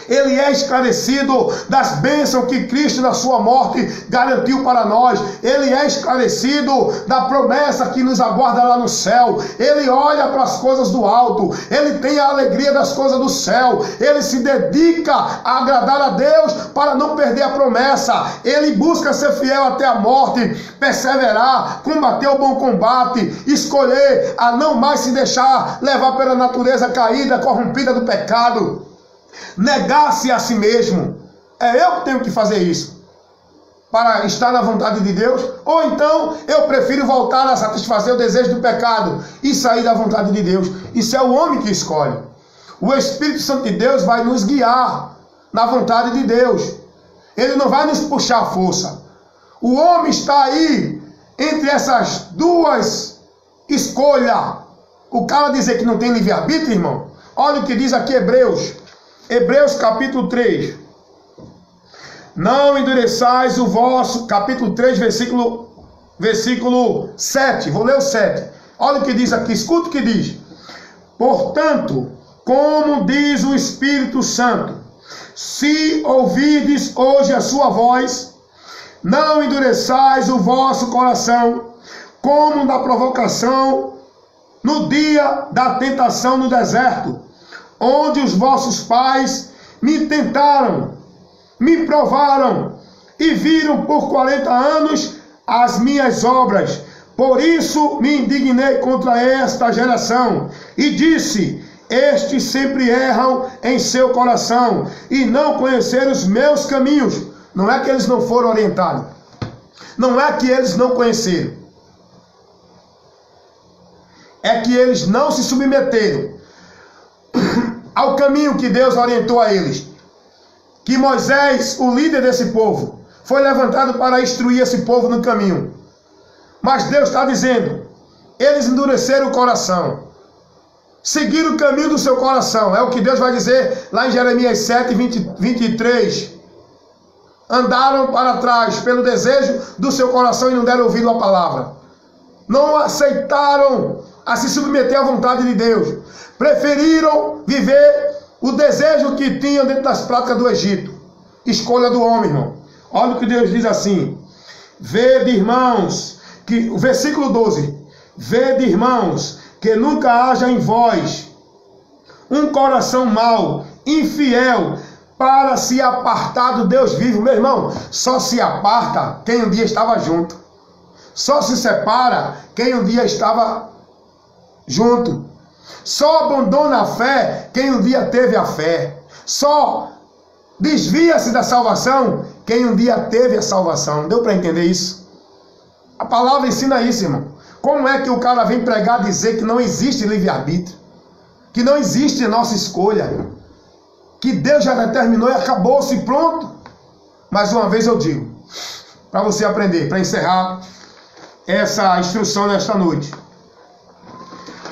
Ele é esclarecido das bênçãos que Cristo na sua morte garantiu para nós. Ele é esclarecido da promessa que nos aguarda lá no céu. Ele olha para as coisas do alto. Ele tem a alegria das coisas do céu. Ele se dedica a agradar a Deus para não perder a promessa. Ele busca ser fiel até a morte, perseverar, combater o bom combate, escolher a não mais se deixar levar pela natureza caída, corrompida do pecado. Negar-se a si mesmo. É eu que tenho que fazer isso para estar na vontade de Deus? Ou então eu prefiro voltar a satisfazer o desejo do pecado e sair da vontade de Deus? Isso é o homem que escolhe. O Espírito Santo de Deus vai nos guiar na vontade de Deus. Ele não vai nos puxar a força. O homem está aí entre essas duas escolhas. O cara dizer que não tem livre-arbítrio, irmão, olha o que diz aqui Hebreus capítulo 3. Não endureçais o vosso, capítulo 3, versículo 7. Vou ler o 7. Olha o que diz aqui, escuta o que diz. Portanto, como diz o Espírito Santo, se ouvirdes hoje a sua voz, não endureçais o vosso coração, como na provocação, no dia da tentação no deserto, onde os vossos pais me tentaram, me provaram e viram por 40 anos as minhas obras. Por isso me indignei contra esta geração e disse: estes sempre erram em seu coração e não conheceram os meus caminhos. Não é que eles não foram orientados, não é que eles não conheceram, é que eles não se submeteram ao caminho que Deus orientou a eles. Que Moisés, o líder desse povo, foi levantado para instruir esse povo no caminho. Mas Deus está dizendo, eles endureceram o coração, seguiram o caminho do seu coração. É o que Deus vai dizer lá em Jeremias 7, 23. Andaram para trás pelo desejo do seu coração e não deram ouvido à palavra. Não aceitaram a se submeter à vontade de Deus. Preferiram viver o desejo que tinham dentro das práticas do Egito. Escolha do homem, irmão. Olha o que Deus diz assim. Vede, irmãos, que o versículo 12. Vede, irmãos, que nunca haja em vós um coração mau, infiel, para se apartar do Deus vivo. Meu irmão, só se aparta quem um dia estava junto. Só se separa quem um dia estava junto. Só abandona a fé quem um dia teve a fé. Só desvia-se da salvação quem um dia teve a salvação. Deu para entender isso? A palavra ensina isso, irmão. Como é que o cara vem pregar dizer que não existe livre-arbítrio? Que não existe nossa escolha? Que Deus já determinou e acabou-se, pronto? Mais uma vez eu digo, para você aprender, para encerrar essa instrução nesta noite.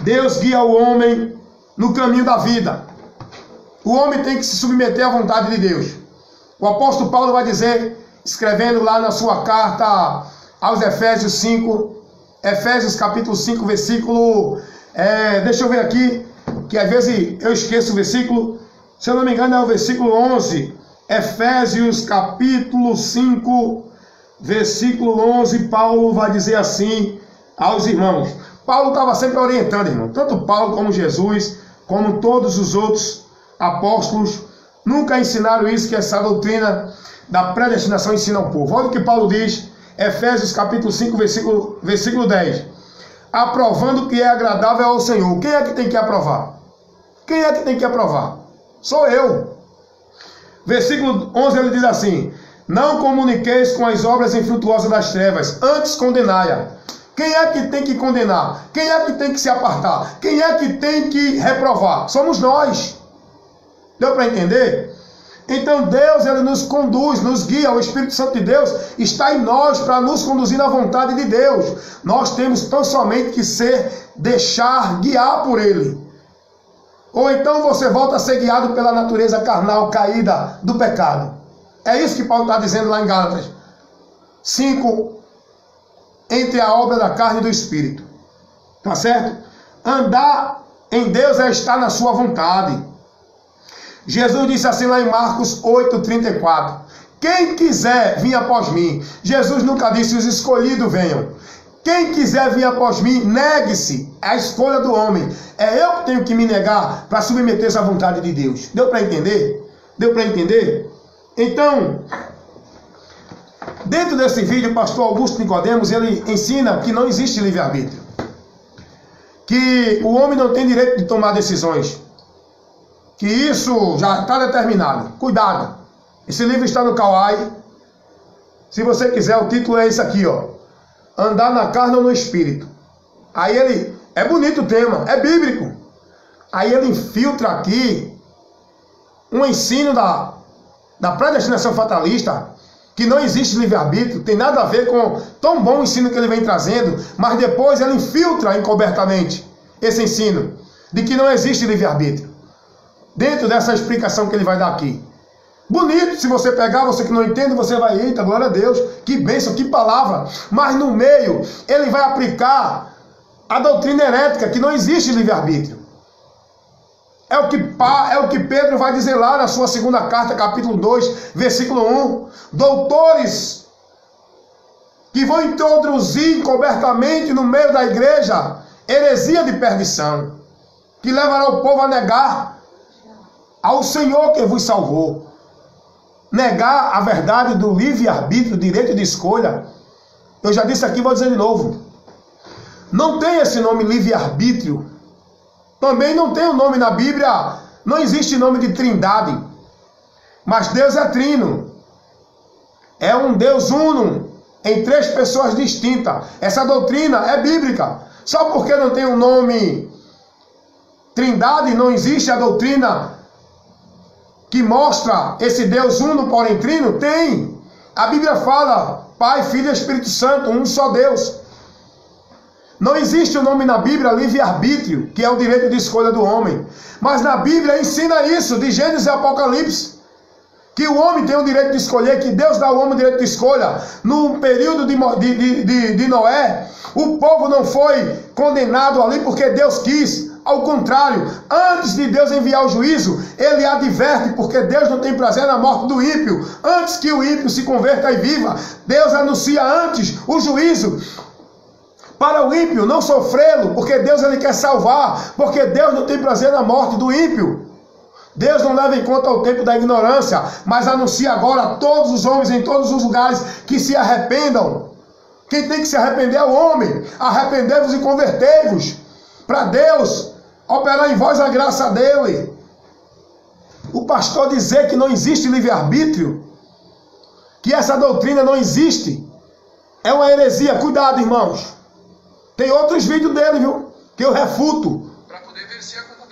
Deus guia o homem no caminho da vida. O homem tem que se submeter à vontade de Deus. O apóstolo Paulo vai dizer, escrevendo lá na sua carta aos Efésios 5, Efésios capítulo 5, versículo... deixa eu ver aqui, que às vezes eu esqueço o versículo. Se eu não me engano é o versículo 11. Efésios capítulo 5, versículo 11, Paulo vai dizer assim aos irmãos. Paulo estava sempre orientando, irmão. Tanto Paulo como Jesus, como todos os outros apóstolos, nunca ensinaram isso, que essa doutrina da predestinação ensina ao povo. Olha o que Paulo diz, Efésios capítulo 5, versículo 10. Aprovando o que é agradável ao Senhor. Quem é que tem que aprovar? Quem é que tem que aprovar? Sou eu. Versículo 11 ele diz assim: não comuniqueis com as obras infrutuosas das trevas, antes condenai-a. Quem é que tem que condenar? Quem é que tem que se apartar? Quem é que tem que reprovar? Somos nós. Deu para entender? Então Deus, ele nos conduz, nos guia. O Espírito Santo de Deus está em nós para nos conduzir na vontade de Deus. Nós temos tão somente que deixar guiar por Ele. Ou então você volta a ser guiado pela natureza carnal caída do pecado. É isso que Paulo está dizendo lá em Gálatas 5, entre a obra da carne e do Espírito. Tá certo? Andar em Deus é estar na sua vontade. Jesus disse assim lá em Marcos 8:34. Quem quiser vir após mim. Jesus nunca disse os escolhidos venham. Quem quiser vir após mim, negue-se. É a escolha do homem. É eu que tenho que me negar para submeter-se à vontade de Deus. Deu para entender? Deu para entender? Então, dentro desse vídeo, o pastor Augusto Nicodemos, ele ensina que não existe livre-arbítrio. Que o homem não tem direito de tomar decisões. Que isso já está determinado. Cuidado. Esse livro está no Kawai. Se você quiser, o título é esse aqui, ó. Andar na carne ou no espírito. Aí ele... É bonito o tema, é bíblico. Aí ele infiltra aqui um ensino da predestinação fatalista, que não existe livre-arbítrio, tem nada a ver com tão bom ensino que ele vem trazendo, mas depois ele infiltra encobertamente esse ensino de que não existe livre-arbítrio. Dentro dessa explicação que ele vai dar aqui. Bonito, se você pegar, você que não entende, você vai, eita, glória a Deus, que bênção, que palavra. Mas no meio, ele vai aplicar a doutrina herética, que não existe livre-arbítrio. É o que Pedro vai dizer lá na sua segunda carta, capítulo 2, versículo 1. Doutores que vão introduzir encobertamente no meio da igreja heresia de perdição, que levará o povo a negar ao Senhor que vos salvou. Negar a verdade do livre-arbítrio, direito de escolha. Eu já disse aqui, vou dizer de novo. Não tem esse nome livre-arbítrio. Também não tem o nome na Bíblia. Não existe nome de trindade. Mas Deus é trino. É um Deus uno em três pessoas distintas. Essa doutrina é bíblica. Só porque não tem o nome trindade, não existe a doutrina que mostra esse Deus uno, porém trino? Tem. A Bíblia fala Pai, Filho e Espírito Santo, um só Deus. Não existe o nome na Bíblia livre-arbítrio, que é o direito de escolha do homem. Mas na Bíblia ensina isso, de Gênesis e Apocalipse. Que o homem tem o direito de escolher, que Deus dá ao homem o direito de escolha. No período de Noé, o povo não foi condenado ali porque Deus quis. Ao contrário, antes de Deus enviar o juízo, ele adverte, porque Deus não tem prazer na morte do ímpio. Antes que o ímpio se converta e viva, Deus anuncia antes o juízo para o ímpio não sofrê-lo, porque Deus ele quer salvar, porque Deus não tem prazer na morte do ímpio. Deus não leva em conta o tempo da ignorância, mas anuncia agora a todos os homens em todos os lugares que se arrependam. Quem tem que se arrepender é o homem. Arrependei-vos e convertei-vos, para Deus operar em vós a graça dele. O pastor dizer que não existe livre-arbítrio, que essa doutrina não existe, é uma heresia. Cuidado, irmãos. Tem outros vídeos dele, viu? Que eu refuto.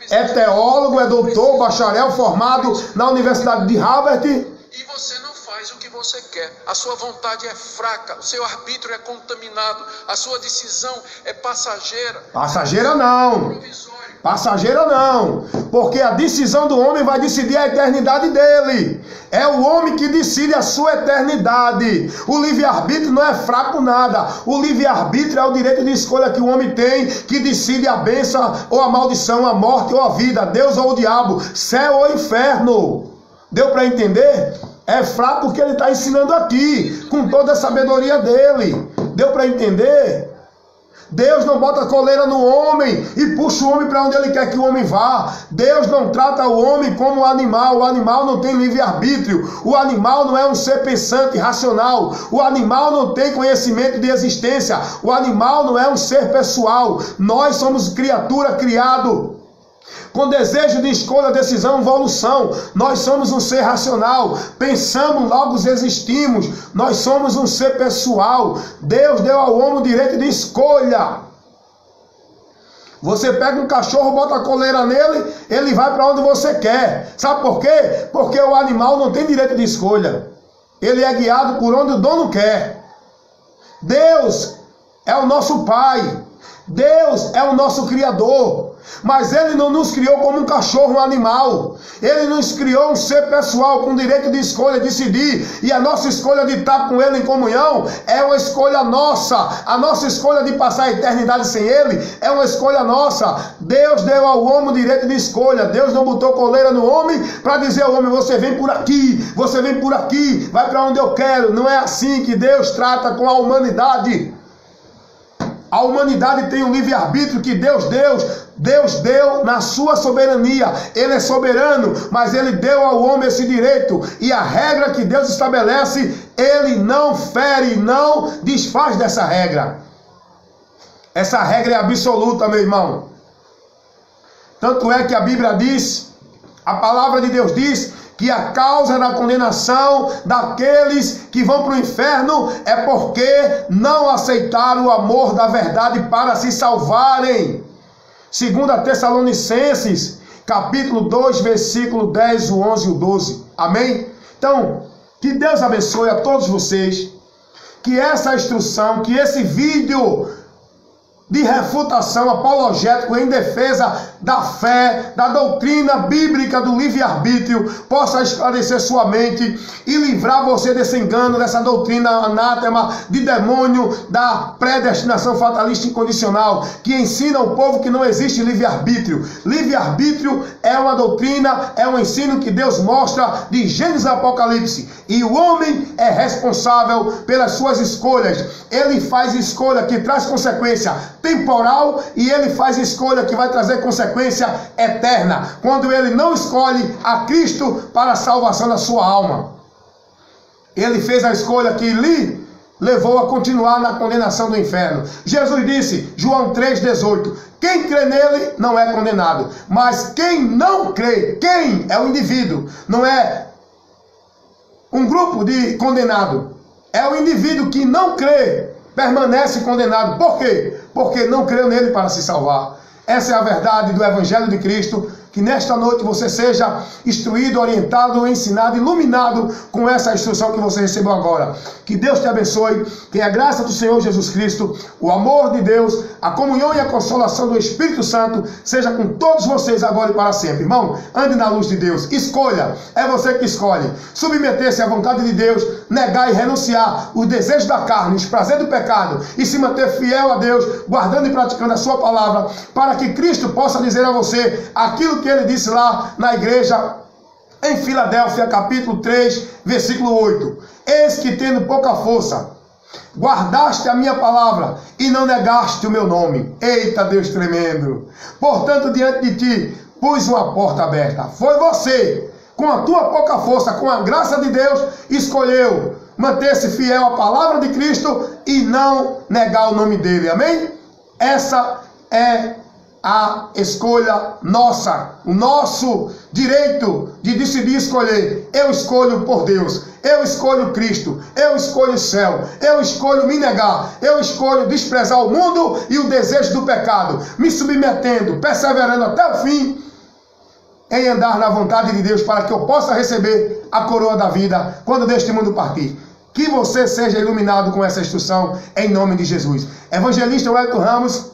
É teólogo, é doutor, bacharel, formado na Universidade de Harvard. E você não faz o que você quer. A sua vontade é fraca, o seu arbítrio é contaminado, a sua decisão é passageira. Passageira não. Passageira não. Porque a decisão do homem vai decidir a eternidade dele. É o homem que decide a sua eternidade. O livre-arbítrio não é fraco nada. O livre-arbítrio é o direito de escolha que o homem tem, que decide a bênção ou a maldição, a morte ou a vida, Deus ou o diabo, céu ou inferno. Deu para entender? É fraco o que ele está ensinando aqui, com toda a sabedoria dele. Deu para entender? Deus não bota coleira no homem e puxa o homem para onde ele quer que o homem vá. Deus não trata o homem como um animal. O animal não tem livre-arbítrio. O animal não é um ser pensante, racional. O animal não tem conhecimento de existência. O animal não é um ser pessoal. Nós somos criatura criado com desejo de escolha, decisão, evolução. Nós somos um ser racional. Pensamos, logo existimos. Nós somos um ser pessoal. Deus deu ao homem o direito de escolha. Você pega um cachorro, bota a coleira nele, ele vai para onde você quer. Sabe por quê? Porque o animal não tem direito de escolha. Ele é guiado por onde o dono quer. Deus é o nosso Pai. Deus é o nosso Criador. Mas Ele não nos criou como um cachorro, um animal. Ele nos criou um ser pessoal com direito de escolha, de decidir. E a nossa escolha de estar com Ele em comunhão é uma escolha nossa. A nossa escolha de passar a eternidade sem Ele é uma escolha nossa. Deus deu ao homem o direito de escolha. Deus não botou coleira no homem para dizer ao homem: você vem por aqui, você vem por aqui, vai para onde eu quero. Não é assim que Deus trata com a humanidade. A humanidade tem um livre-arbítrio que Deus deu na sua soberania. Ele é soberano, mas Ele deu ao homem esse direito. E a regra que Deus estabelece, Ele não fere, não desfaz dessa regra. Essa regra é absoluta, meu irmão. Tanto é que a Bíblia diz, a palavra de Deus diz, que a causa da condenação daqueles que vão para o inferno é porque não aceitaram o amor da verdade para se salvarem. 2 Tessalonicenses, capítulo 2, versículo 10, o 11 e o 12. Amém? Então, que Deus abençoe a todos vocês, que essa instrução, que esse vídeo de refutação apologético em defesa da fé, da doutrina bíblica do livre-arbítrio, possa esclarecer sua mente e livrar você desse engano, dessa doutrina anátema, de demônio, da predestinação fatalista incondicional, que ensina ao povo que não existe livre-arbítrio. Livre-arbítrio é uma doutrina, é um ensino que Deus mostra de Gênesis a Apocalipse, e o homem é responsável pelas suas escolhas. Ele faz escolha que traz consequência temporal, e ele faz escolha que vai trazer consequência eterna, quando ele não escolhe a Cristo para a salvação da sua alma. Ele fez a escolha que lhe levou a continuar na condenação do inferno. Jesus disse, João 3,18, quem crê nele não é condenado, mas quem não crê, quem é o indivíduo, não é um grupo de condenado, é o indivíduo que não crê, permanece condenado. Por quê? Porque não creu nele para se salvar. Essa é a verdade do Evangelho de Cristo. Que nesta noite você seja instruído, orientado, ensinado, iluminado com essa instrução que você recebeu agora. Que Deus te abençoe, que a graça do Senhor Jesus Cristo, o amor de Deus, a comunhão e a consolação do Espírito Santo seja com todos vocês agora e para sempre. Irmão, ande na luz de Deus, escolha, é você que escolhe. Submeter-se à vontade de Deus, negar e renunciar os desejos da carne, os prazeres do pecado e se manter fiel a Deus, guardando e praticando a sua palavra, para que Cristo possa dizer a você aquilo que ele disse lá na igreja em Filadélfia, capítulo 3, versículo 8. Eis que tendo pouca força, guardaste a minha palavra e não negaste o meu nome. Eita, Deus tremendo! Portanto, diante de ti pus uma porta aberta. Foi você, com a tua pouca força, com a graça de Deus, escolheu manter-se fiel à palavra de Cristo e não negar o nome dele. Amém? Essa é a escolha nossa, o nosso direito de decidir escolher. Eu escolho por Deus, eu escolho Cristo, eu escolho o céu, eu escolho me negar, eu escolho desprezar o mundo e o desejo do pecado, me submetendo, perseverando até o fim em andar na vontade de Deus, para que eu possa receber a coroa da vida quando deste mundo partir. Que você seja iluminado com essa instrução em nome de Jesus. Evangelista Wellington Ramos.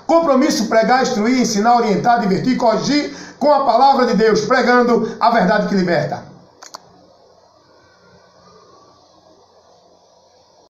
Compromisso: pregar, instruir, ensinar, orientar, divertir, corrigir com a palavra de Deus, pregando a verdade que liberta.